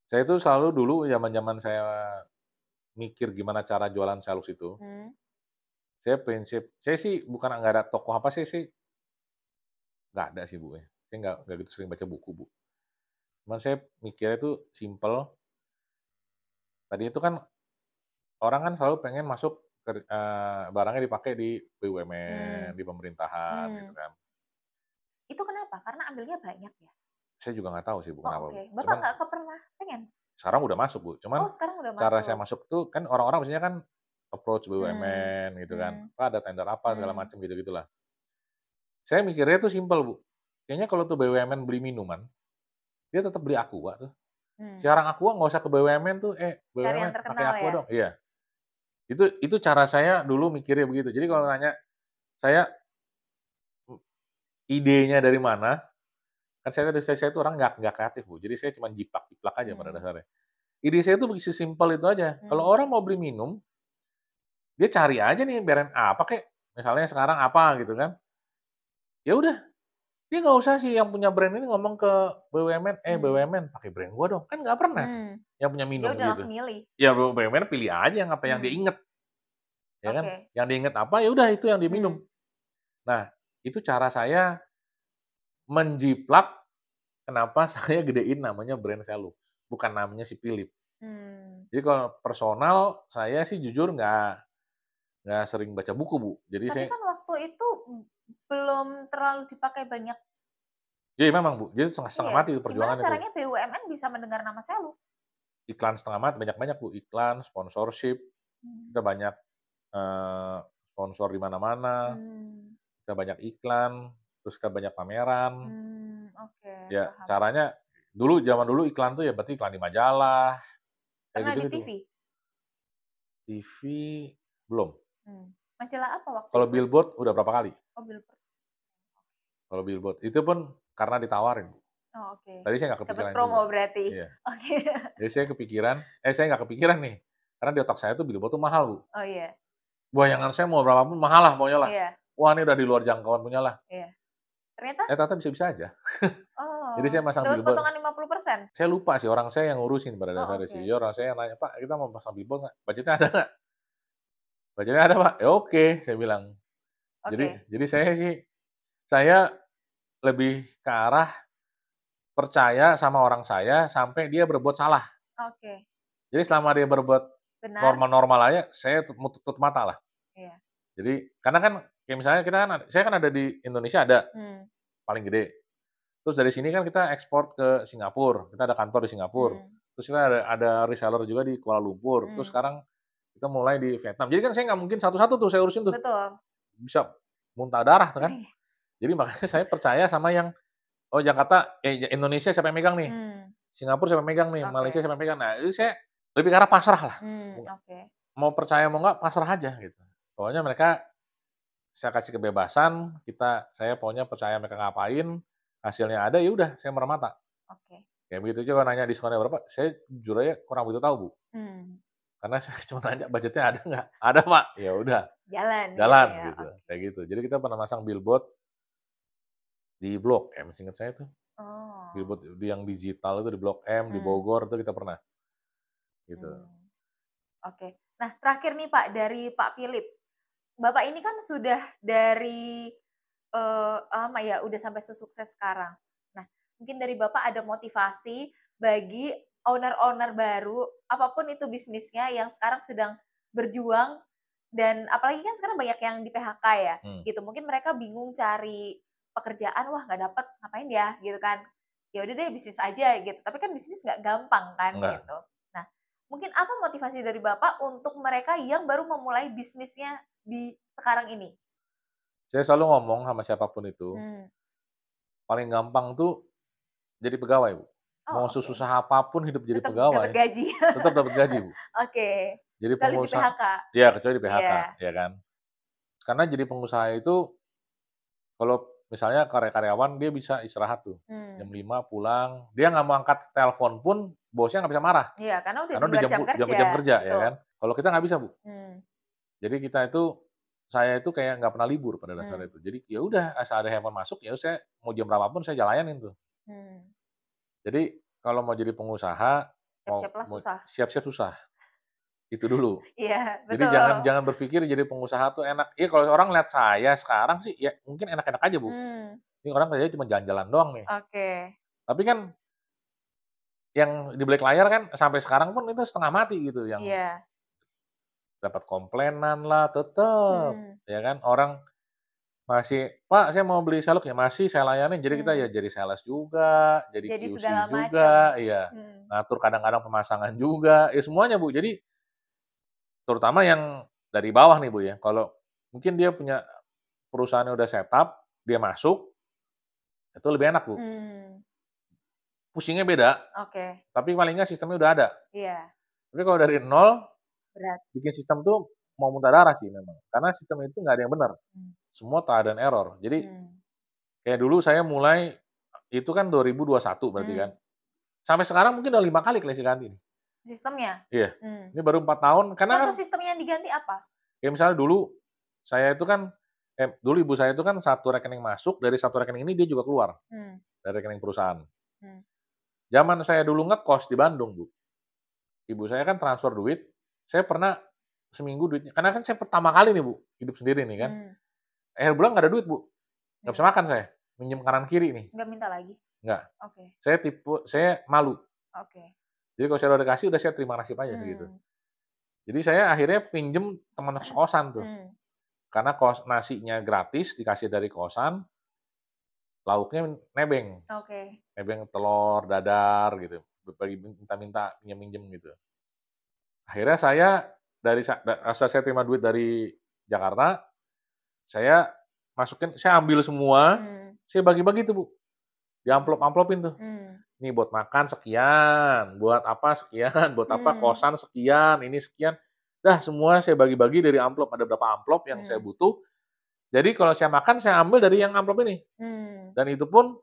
S1: Saya itu selalu dulu zaman-zaman saya mikir gimana cara jualan Celux itu, saya sih bukan nggak ada tokoh apa sih nggak ada sih, Bu, ya. Saya nggak gitu sering baca buku, Bu. Cuman saya mikirnya itu simpel. Tadi itu kan orang kan selalu pengen masuk barangnya dipakai di BUMN, di pemerintahan gitu kan.
S2: Itu kenapa? Karena ambilnya banyak ya?
S1: Saya juga nggak tahu sih, Bu,
S2: Oh,
S1: kenapa, Bu.
S2: oke. Bapak
S1: Cuman
S2: nggak pernah pengen?
S1: sekarang udah masuk, Bu. Cuman
S2: Oh, sekarang udah
S1: cara saya
S2: masuk.
S1: masuk tuh kan orang-orang biasanya kan approach BUMN gitu kan, Pak, ada tender apa segala macam gitu-gitulah. Saya mikirnya tuh simpel, Bu. Kayaknya kalau tuh BUMN beli minuman, dia tetap beli Aqua tuh. Sekarang Aqua nggak usah ke BUMN tuh,
S2: Cari yang
S1: BUMN pakai
S2: terkenal
S1: Aqua
S2: ya?
S1: dong. Iya. Itu cara saya dulu mikirnya begitu. Jadi kalau nanya saya idenya dari mana, kan saya tuh orang nggak kreatif, Bu. Jadi saya cuma jiplak-jiplak aja pada dasarnya. Ide saya tuh sesimpel itu aja. Kalau orang mau beli minum, dia cari aja nih brand apa kek, misalnya sekarang apa gitu kan. Ya udah, dia nggak usah sih yang punya brand ini ngomong ke BUMN, BUMN pakai brand gua dong." Kan nggak pernah tuh yang punya
S2: Dia
S1: minum
S2: udah
S1: gitu.
S2: langsung milih?
S1: Ya BUMN pilih aja yang apa yang dia inget, ya kan.
S2: Oke.
S1: Yang dia inget apa, ya udah itu yang dia minum. Nah, itu cara saya menjiplak kenapa saya gedein namanya brand Celux, bukan namanya si Philip. Jadi kalau personal, saya sih jujur nggak sering baca buku, Bu. Jadi
S2: Tapi
S1: saya
S2: kan waktu itu belum terlalu dipakai banyak.
S1: jadi memang, Bu, jadi setengah-setengah
S2: Iya.
S1: mati itu
S2: Gimana
S1: perjuangan itu.
S2: caranya BUMN bisa mendengar nama Celux?
S1: Iklan setengah mati, banyak-banyak, Bu, iklan, sponsorship, kita banyak, sponsor di mana-mana, kita banyak iklan, terus kita banyak pameran.
S2: Oke,
S1: Ya
S2: paham.
S1: caranya zaman dulu iklan tuh ya berarti iklan di majalah, kayak
S2: Pernah di
S1: gitu-gitu.
S2: TV?
S1: TV belum.
S2: Majalah apa waktu
S1: Kalau
S2: itu?
S1: billboard udah berapa kali.
S2: Oh, billboard.
S1: Kalau billboard, itu pun karena ditawarin.
S2: Oh, oke.
S1: Tadi saya nggak
S2: Dapat
S1: kepikiran
S2: promo
S1: juga.
S2: berarti?
S1: Iya.
S2: Oke.
S1: Jadi saya nggak kepikiran nih, karena di otak saya tuh billboard tuh mahal, Bu.
S2: Oh, iya.
S1: Bayangan saya mau berapapun mahal lah pokoknya lah.
S2: Iya.
S1: Wah, ini udah di luar jangkauan punya lah.
S2: Iya. Ternyata?
S1: Ternyata bisa-bisa aja.
S2: Oh,
S1: Jadi saya masang
S2: dapat
S1: billboard.
S2: potongan 50%?
S1: Saya lupa sih, orang saya yang ngurusin pada
S2: Oh,
S1: dasarnya
S2: oke.
S1: sih. Ya orang saya yang nanya, "Pak, kita mau pasang billboard nggak? Budgetnya ada nggak?" "Budgetnya ada, Pak." "Ya oke," saya bilang.
S2: Oke.
S1: Jadi saya lebih ke arah percaya sama orang saya sampai dia berbuat salah.
S2: Oke.
S1: Jadi selama dia berbuat
S2: Benar?
S1: normal-normal aja, saya tutup mata lah.
S2: Iya.
S1: Jadi karena kan kayak misalnya saya kan ada di Indonesia ada, paling gede. Terus dari sini kan kita ekspor ke Singapura, kita ada kantor di Singapura. Terus kita ada reseller juga di Kuala Lumpur. Terus sekarang kita mulai di Vietnam. Jadi kan saya nggak mungkin satu-satu tuh saya urusin tuh.
S2: Betul.
S1: Bisa muntah darah tuh kan.
S2: Iya.
S1: Jadi makanya saya percaya sama yang oh Jakarta, Indonesia siapa yang megang nih,
S2: Mmm,
S1: Singapura siapa yang megang nih, Malaysia
S2: oke.
S1: siapa yang megang. Nah, itu saya lebih ke arah pasrah lah,
S2: Oke.
S1: mau percaya mau nggak pasrah aja gitu. Pokoknya mereka saya kasih kebebasan, saya pokoknya percaya mereka ngapain, hasilnya ada, ya udah saya merem mata.
S2: Oke.
S1: Kayak begitu juga nanya diskonnya berapa, saya jujur aja kurang begitu tahu, Bu.
S2: Mmm,
S1: Karena saya cuma nanya, "Budgetnya ada nggak?" "Ada, Pak." "Ya udah,
S2: jalan gitu
S1: jalan,"
S2: ya,
S1: gitu,
S2: oke.
S1: kayak gitu. Jadi kita pernah masang billboard di Blok M, seinget saya tuh.
S2: Oh,
S1: Billboard yang digital itu di Blok M, di
S2: mmm,
S1: Bogor itu kita pernah, gitu.
S2: mmm, oke. Nah, terakhir nih Pak, dari Pak Philip. Bapak ini kan sudah dari, lama ya, udah sampai sesukses sekarang. Nah, mungkin dari Bapak ada motivasi bagi owner-owner baru, apapun itu bisnisnya yang sekarang sedang berjuang dan apalagi kan sekarang banyak yang di-PHK ya,
S1: Hmm,
S2: gitu. Mungkin mereka bingung cari pekerjaan, "Wah nggak dapet, ngapain ya?" Gitu kan. Ya udah deh bisnis aja gitu, tapi kan bisnis nggak gampang kan,
S1: enggak.
S2: gitu. Nah, mungkin apa motivasi dari Bapak untuk mereka yang baru memulai bisnisnya di sekarang ini?
S1: Saya selalu ngomong sama siapapun itu,
S2: Mmm.
S1: paling gampang tuh jadi pegawai, Bu. Mau
S2: Oh, oke.
S1: sesusah apapun hidup jadi
S2: Tetap dapat
S1: pegawai,
S2: gaji.
S1: tetap dapat gaji, Bu.
S2: Oke.
S1: Jadi
S2: Kecuali di-PHK?
S1: ya kecuali di PHK,
S2: Iya.
S1: ya kan. Karena jadi pengusaha itu kalau misalnya karyawan dia bisa istirahat tuh, jam
S2: Mmm.
S1: 5 pulang, dia nggak mau angkat telepon pun bosnya nggak bisa marah,
S2: Iya, karena udah
S1: karena
S2: di
S1: udah
S2: luar jam
S1: jam
S2: kerja,
S1: jam kerja ya
S2: betul.
S1: kan. Kalau kita nggak bisa, Bu.
S2: Mmm,
S1: Jadi saya itu kayak nggak pernah libur pada
S2: mmm,
S1: dasarnya itu. Jadi ya udah asal ada handphone masuk, ya saya mau jam berapa pun saya jalanin tuh.
S2: mmm.
S1: Jadi kalau mau jadi pengusaha,
S2: Siap-siaplah
S1: mau
S2: susah.
S1: siap-siap susah, itu dulu.
S2: Iya,
S1: Jadi
S2: betul.
S1: jangan jangan berpikir jadi pengusaha tuh enak. Iya kalau orang lihat saya sekarang sih ya mungkin enak-enak aja, Bu.
S2: Mmm,
S1: Ini orang kerjanya cuma jalan-jalan doang nih.
S2: oke.
S1: Tapi kan yang di balik layar kan sampai sekarang pun itu setengah mati gitu, yang
S2: Iya.
S1: dapat komplainan lah tetep,
S2: Mhm,
S1: ya kan. Orang masih, "Pak, saya mau beli saluk," ya masih saya layanin. Jadi kita ya
S2: mmm.
S1: jadi sales juga, jadi
S2: Jadi
S1: QC
S2: segala macam.
S1: juga, iya.
S2: Mhm,
S1: Ngatur kadang-kadang pemasangan juga, ya semuanya, Bu. Jadi terutama yang dari bawah nih, Bu, ya. Kalau mungkin dia punya perusahaannya udah setup, dia masuk, itu lebih enak, Bu.
S2: mmm,
S1: Pusingnya beda,
S2: oke.
S1: tapi paling nggak sistemnya udah ada.
S2: Iya,
S1: Tapi kalau dari nol,
S2: berat.
S1: bikin sistem tuh mau muntah darah sih memang. Karena sistem itu nggak ada yang benar.
S2: Mmm,
S1: Semua trial dan error. Jadi
S2: mmm,
S1: kayak dulu saya mulai, itu kan 2021 berarti kan.
S2: mmm.
S1: Sampai sekarang mungkin udah 5 kali Klesi ganti nih.
S2: Sistemnya?
S1: Iya,
S2: Mmm.
S1: ini baru 4 tahun karena kan
S2: Contoh sistem yang diganti apa?
S1: kayak misalnya dulu saya itu kan dulu ibu saya itu kan satu rekening masuk, dari satu rekening ini dia juga keluar,
S2: Mmm,
S1: dari rekening perusahaan.
S2: mmm,
S1: Zaman saya dulu ngekos di Bandung, Bu, ibu saya kan transfer duit, saya pernah seminggu duitnya karena kan saya pertama kali nih, Bu, hidup sendiri nih kan,
S2: mmm,
S1: akhir bulan nggak ada duit, Bu, nggak
S2: mmm.
S1: bisa makan saya, minjem kanan kiri nih,
S2: Nggak minta lagi?
S1: nggak.
S2: Oke,
S1: Saya malu.
S2: oke.
S1: Jadi kalau saya udah dikasih, udah saya terima nasib aja segitu.
S2: Mmm,
S1: Jadi saya akhirnya pinjem teman sekosan tuh,
S2: mmm,
S1: karena nasinya gratis dikasih dari kosan, lauknya nebeng.
S2: oke.
S1: Nebeng telur, dadar gitu, berbagi minta-minta, minjem-minjem gitu. Akhirnya saya dari asal saya terima duit dari Jakarta, saya saya ambil semua,
S2: Mmm,
S1: saya bagi-bagi tuh, Bu, di amplop-amplopin tuh.
S2: mmm,
S1: Ini buat makan sekian, buat apa sekian, buat apa
S2: mmm,
S1: kosan sekian, ini sekian. Dah semua saya bagi-bagi dari amplop, ada berapa amplop yang saya
S2: mmm,
S1: butuh. Jadi kalau saya makan, saya ambil dari yang amplop ini.
S2: mmm,
S1: Dan itu pun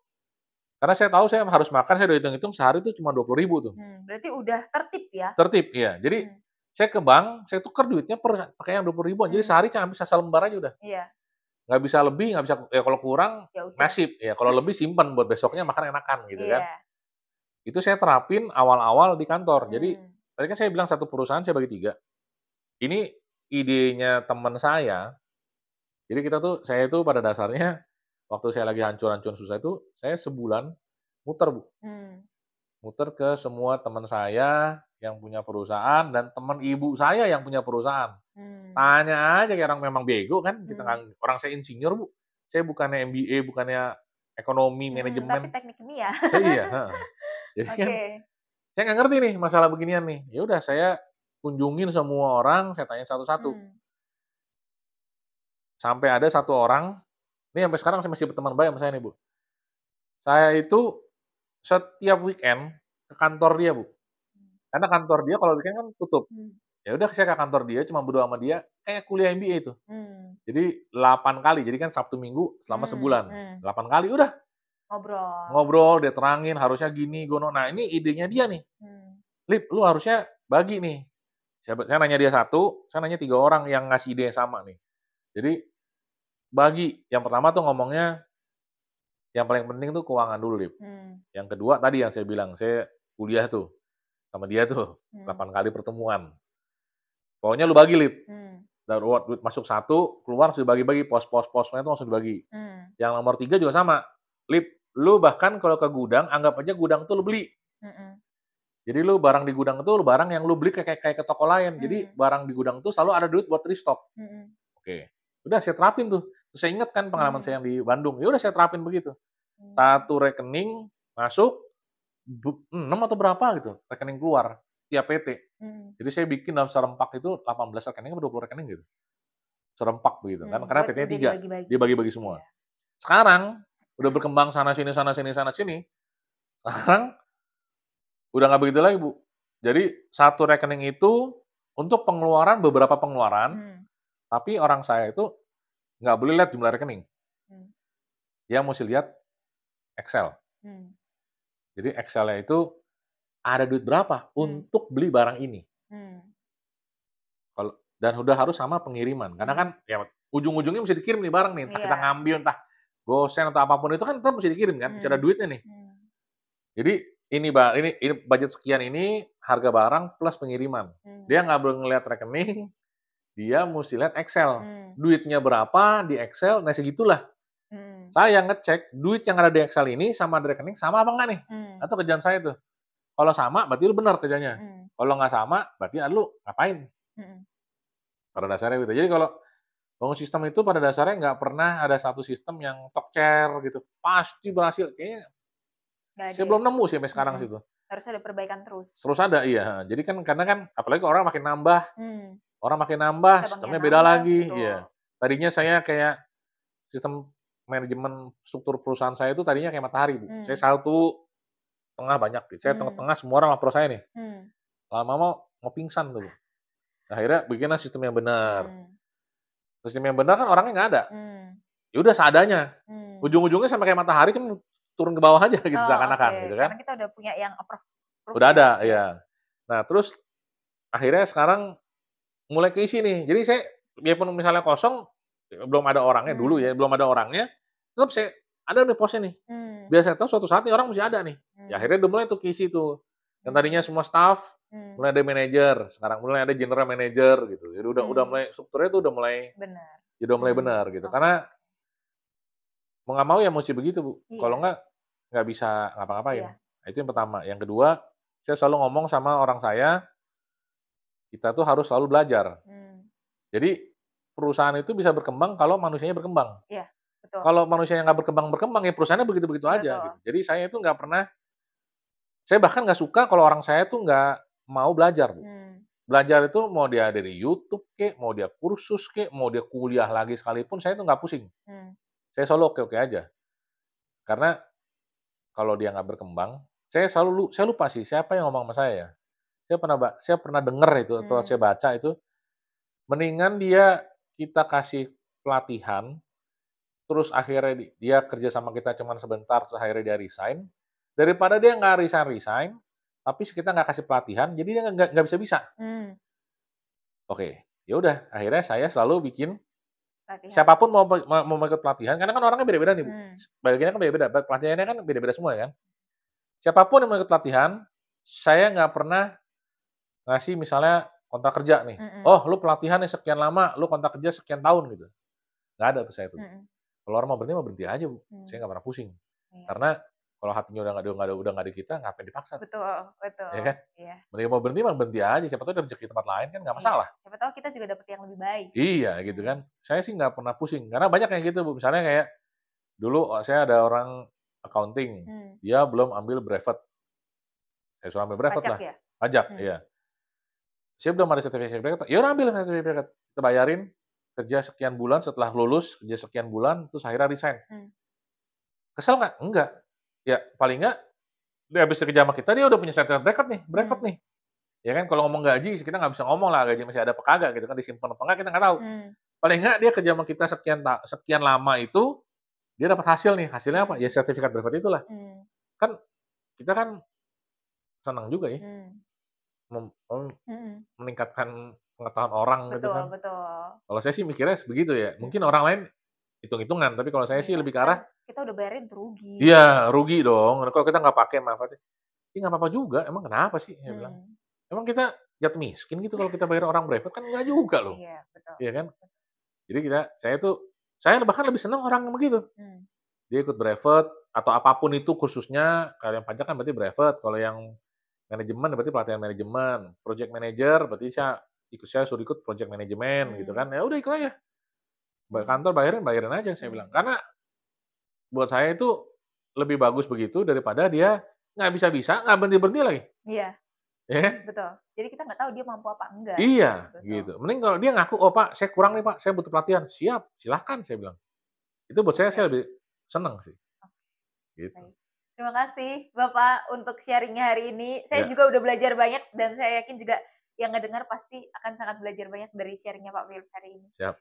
S1: karena saya tahu saya harus makan, saya udah hitung-hitung sehari itu cuma 20.000 tuh.
S2: berarti udah tertib ya?
S1: Tertib, iya. Jadi
S2: Mmm,
S1: saya ke bank, saya tuker duitnya pakai yang 20.000-an. Jadi
S2: mmm,
S1: sehari cuma bisa selembar aja udah.
S2: iya,
S1: Nggak bisa lebih, nggak bisa ya kalau kurang
S2: ya udah.
S1: nasib, ya kalau lebih simpen buat besoknya makan enakan gitu kan.
S2: Iya,
S1: Itu saya terapin awal-awal di kantor. Jadi
S2: mmm,
S1: tadi kan saya bilang satu perusahaan saya bagi 3. Ini idenya teman saya. Jadi saya itu pada dasarnya waktu saya lagi hancur-hancur susah itu, saya sebulan muter, Bu.
S2: mmm,
S1: Muter ke semua teman saya yang punya perusahaan dan teman ibu saya yang punya perusahaan.
S2: mmm,
S1: Tanya aja kayak orang memang bego kan, kita
S2: mmm,
S1: kan orang saya insinyur, Bu. Saya bukannya MBA, bukannya ekonomi,
S2: tapi
S1: manajemen.
S2: teknik kimia.
S1: Saya iya, heeh. Jadi kan
S2: Oke,
S1: saya nggak ngerti nih masalah beginian nih. Ya udah saya kunjungin semua orang, saya tanya satu-satu.
S2: mmm,
S1: Sampai ada satu orang, ini sampai sekarang saya masih berteman baik sama saya nih, Bu. Saya itu setiap weekend ke kantor dia, Bu. Karena kantor dia kalau weekend kan tutup.
S2: Mmm.
S1: Ya udah saya ke kantor dia, cuma berdua sama dia, kayak kuliah MBA itu.
S2: Mmm.
S1: Jadi 8 kali, jadi kan Sabtu Minggu selama sebulan.
S2: Mmm.
S1: 8 kali udah
S2: Ngobrol.
S1: ngobrol, dia terangin harusnya gini, gono. Nah ini idenya dia nih,
S2: Mmm.
S1: "Lip, lu harusnya bagi nih." Saya nanya dia satu, saya nanya 3 orang yang ngasih ide yang sama nih. Jadi bagi, yang pertama tuh ngomongnya yang paling penting tuh keuangan dulu, Lip.
S2: Mmm.
S1: Yang kedua tadi yang saya bilang, saya kuliah tuh sama dia tuh
S2: Mmm.
S1: 8 kali pertemuan. Pokoknya lu bagi, Lip.
S2: Mmm.
S1: Duit masuk satu, keluar harus dibagi-bagi, pos-posnya itu langsung dibagi.
S2: Mmm.
S1: Yang nomor 3 juga sama, "Lip, lu bahkan kalau ke gudang, anggap aja gudang tuh lu beli.
S2: Mhm.
S1: Jadi lu barang di gudang tuh, lu barang yang lu beli kayak ke toko lain. Jadi
S2: Mmm.
S1: barang di gudang tuh selalu ada duit buat restock."
S2: Mhm.
S1: Oke. Udah saya terapin tuh. Terus saya inget kan pengalaman
S2: Mmm.
S1: saya yang di Bandung, ya udah saya terapin begitu.
S2: Mmm.
S1: Satu rekening masuk, 6 atau berapa gitu, rekening keluar, tiap PT.
S2: Mmm.
S1: Jadi saya bikin dalam serempak itu 18 rekening apa 20 rekening gitu. Serempak begitu kan, karena
S2: Buat
S1: PT-nya
S2: udah
S1: 3,
S2: dibagi-bagi.
S1: dia bagi-bagi semua.
S2: Iya.
S1: Sekarang udah berkembang sana sini sana sini sana sini, sekarang udah nggak begitu lagi, Bu. Jadi satu rekening itu untuk pengeluaran, beberapa pengeluaran,
S2: Mmm.
S1: tapi orang saya itu nggak boleh lihat jumlah rekening.
S2: Mmm.
S1: Dia musti lihat Excel.
S2: Mmm.
S1: Jadi Excel-nya itu ada duit berapa
S2: Mmm.
S1: untuk beli barang ini.
S2: Mmm.
S1: Dan udah harus sama pengiriman. Karena kan ya ujung-ujungnya mesti dikirim nih barang nih, entah kita
S2: Iya.
S1: ngambil, entah gosen atau apapun itu kan tetap mesti dikirim kan, mesti ada duitnya nih.
S2: Mmm.
S1: Jadi ini budget sekian ini harga barang plus pengiriman. Dia nggak boleh ngelihat rekening, dia musti lihat Excel.
S2: Mmm.
S1: Duitnya berapa di Excel, nah segitulah.
S2: Mhm.
S1: Saya ngecek duit yang ada di Excel ini sama di rekening sama apa enggak nih?
S2: Mmm.
S1: Atau kerjaan saya tuh. Kalau sama berarti lu benar kerjanya.
S2: Mmm.
S1: Kalau nggak sama berarti lu ngapain?
S2: Mhm.
S1: Pada dasarnya gitu. Jadi kalau bangun sistem itu pada dasarnya nggak pernah ada satu sistem yang tokcer gitu, pasti berhasil, kayaknya
S2: Nggak ada
S1: saya
S2: ya?
S1: belum nemu sih sampai sekarang
S2: Mhm.
S1: sih itu.
S2: Harus ada perbaikan terus.
S1: Terus ada, iya, jadi kan karena kan apalagi orang makin nambah,
S2: Mmm. Cabangnya
S1: sistemnya beda
S2: nambah,
S1: lagi,
S2: betul.
S1: iya. Tadinya saya kayak sistem manajemen struktur perusahaan saya itu tadinya kayak matahari, Bu. Saya
S2: Mmm.
S1: satu tengah banyak, saya
S2: Mmm.
S1: tengah-tengah semua orang lapor saya nih.
S2: Mmm.
S1: Lama-lama mau pingsan tuh, Bu. Akhirnya bikinlah sistem yang benar.
S2: Mmm.
S1: Sistem yang benar kan orangnya nggak ada.
S2: Mmm.
S1: Ya udah seadanya.
S2: Mmm.
S1: Ujung-ujungnya sama kayak matahari cuman turun ke bawah aja gitu
S2: Oh, oke.
S1: seakan-akan gitu kan.
S2: Karena kita udah punya yang approve
S1: Udah
S2: ya?
S1: ada,
S2: Iya.
S1: iya. Nah terus akhirnya sekarang mulai keisi nih. Jadi saya biarpun misalnya kosong, belum ada orangnya dulu ya,
S2: Mmm.
S1: belum ada orangnya, tetap saya ada nih posnya nih.
S2: Mmm.
S1: Biar saya tahu suatu saat nih orang mesti ada nih. Ya
S2: Mmm.
S1: akhirnya udah mulai tuh keisi tuh. Yang tadinya
S2: Mmm.
S1: semua staff,
S2: Mmm.
S1: mulai ada manajer, sekarang mulai ada general manager gitu. Jadi udah
S2: Mmm.
S1: mulai strukturnya tuh udah mulai
S2: Benar.
S1: ya udah mulai benar gitu.
S2: Oke.
S1: Karena mau nggak mau ya mesti begitu, Bu. Kalau
S2: Iya.
S1: nggak bisa ngapa-ngapain.
S2: Iya.
S1: Nah, itu yang pertama. Yang kedua, saya selalu ngomong sama orang saya, kita tuh harus selalu belajar.
S2: Mmm.
S1: Jadi perusahaan itu bisa berkembang kalau manusianya berkembang.
S2: Iya, betul.
S1: Kalau manusianya nggak berkembang-berkembang, ya perusahaannya begitu-begitu aja
S2: Betul.
S1: gitu. Jadi saya itu nggak pernah, saya bahkan nggak suka kalau orang saya tuh nggak mau belajar, Bu.
S2: Mmm.
S1: Belajar itu mau dia dari YouTube kek, mau dia kursus kek, mau dia kuliah lagi sekalipun, saya itu nggak pusing.
S2: Mmm.
S1: Saya selalu oke-oke aja. Karena kalau dia nggak berkembang, saya lupa sih siapa yang ngomong sama saya ya. Saya pernah dengar itu atau saya
S2: Mmm.
S1: baca itu, mendingan kita kasih pelatihan, terus akhirnya dia kerja sama kita cuman sebentar, terus akhirnya dia resign, daripada dia nggak resign, tapi kita nggak kasih pelatihan, jadi dia nggak bisa-bisa.
S2: Mmm.
S1: Oke, ya udah, akhirnya saya selalu bikin
S2: Latihan.
S1: siapapun mau ikut pelatihan, karena kan orangnya beda-beda nih, Bu.
S2: Mmm.
S1: Bagiannya kan beda-beda, pelatihannya kan beda-beda semua kan. Siapapun yang mau ikut pelatihan, saya nggak pernah ngasih misalnya kontrak kerja nih.
S2: Mhm.
S1: "Oh, lu pelatihan nih sekian lama, lu kontrak kerja sekian tahun," gitu. Nggak ada tuh saya tuh.
S2: Mhm.
S1: Kalau orang mau berhenti aja, Bu. Saya
S2: Mmm.
S1: nggak pernah pusing.
S2: Iya.
S1: Karena kalau hatinya udah nggak di kita, ngapain dipaksa,
S2: Betul, betul.
S1: ya kan?
S2: Iya.
S1: Mending mau berhenti mah berhenti aja, siapa tahu ada rezeki tempat lain kan nggak
S2: Iya.
S1: masalah.
S2: Siapa tahu kita juga dapet yang lebih baik.
S1: Iya, gitu kan. Saya sih nggak pernah pusing, karena banyak yang gitu, Bu. Misalnya kayak dulu saya ada orang accounting,
S2: Mmm.
S1: dia belum ambil brevet. Saya suruh ambil brevet
S2: Pajak
S1: lah,
S2: ya?
S1: pajak,
S2: Mmm.
S1: iya. Saya belum ada sertifikasi brevet, ya udah ambil sertifikat, kita bayarin, kerja sekian bulan, setelah lulus, kerja sekian bulan, terus akhirnya resign.
S2: Mmm.
S1: Kesel nggak? Enggak. ya paling nggak dia habis kerja sama kita, dia udah punya sertifikat brevet nih.
S2: Hmm.
S1: Ya kan kalau ngomong gaji, kita nggak bisa ngomong lah gaji masih ada apa kagak gitu kan, disimpan apa enggak kita nggak tahu.
S2: Hmm.
S1: Paling nggak dia kerja sama kita sekian lama itu, dia dapat hasil nih. Hasilnya apa? Ya sertifikat brevet itulah. Kan kita kan senang juga ya, meningkatkan pengetahuan orang gitu
S2: Betul,
S1: kan.
S2: betul.
S1: Kalau saya sih mikirnya begitu ya. Mungkin orang lain hitung-hitungan, tapi kalau saya sih
S2: Iya,
S1: lebih ke arah,
S2: kan kita udah bayarin tuh rugi.
S1: iya rugi dong. Kalau kita nggak pakai manfaatnya, ya nggak apa-apa juga. Emang kenapa sih? Saya bilang. Emang kita jatuh miskin gitu kalau kita bayar orang brevet kan enggak juga loh.
S2: Iya, betul.
S1: Iya kan? Jadi saya bahkan lebih senang orang yang begitu. Dia ikut brevet atau apapun itu khususnya, kalau yang pajak kan berarti brevet, kalau yang manajemen berarti pelatihan manajemen, project manager berarti saya suruh ikut project manajemen gitu kan. Ya udah ikut aja. Kantor bayarin aja saya bilang. Karena buat saya itu lebih bagus begitu daripada dia nggak bisa-bisa, nggak berhenti-berhenti lagi.
S2: Iya.
S1: Ya kan?
S2: Betul. Jadi kita nggak tahu dia mampu apa enggak.
S1: Iya,
S2: Betul.
S1: gitu. Mending kalau dia ngaku, "Oh Pak, saya kurang nih Pak, saya butuh pelatihan." "Siap, silahkan," saya bilang. Itu buat saya lebih senang sih. Gitu.
S2: Baik. Terima kasih Bapak untuk sharing-nya hari ini. Saya
S1: Ya.
S2: juga udah belajar banyak dan saya yakin juga yang ngedengar pasti akan sangat belajar banyak dari sharing-nya Pak Philip hari ini.
S1: Siap.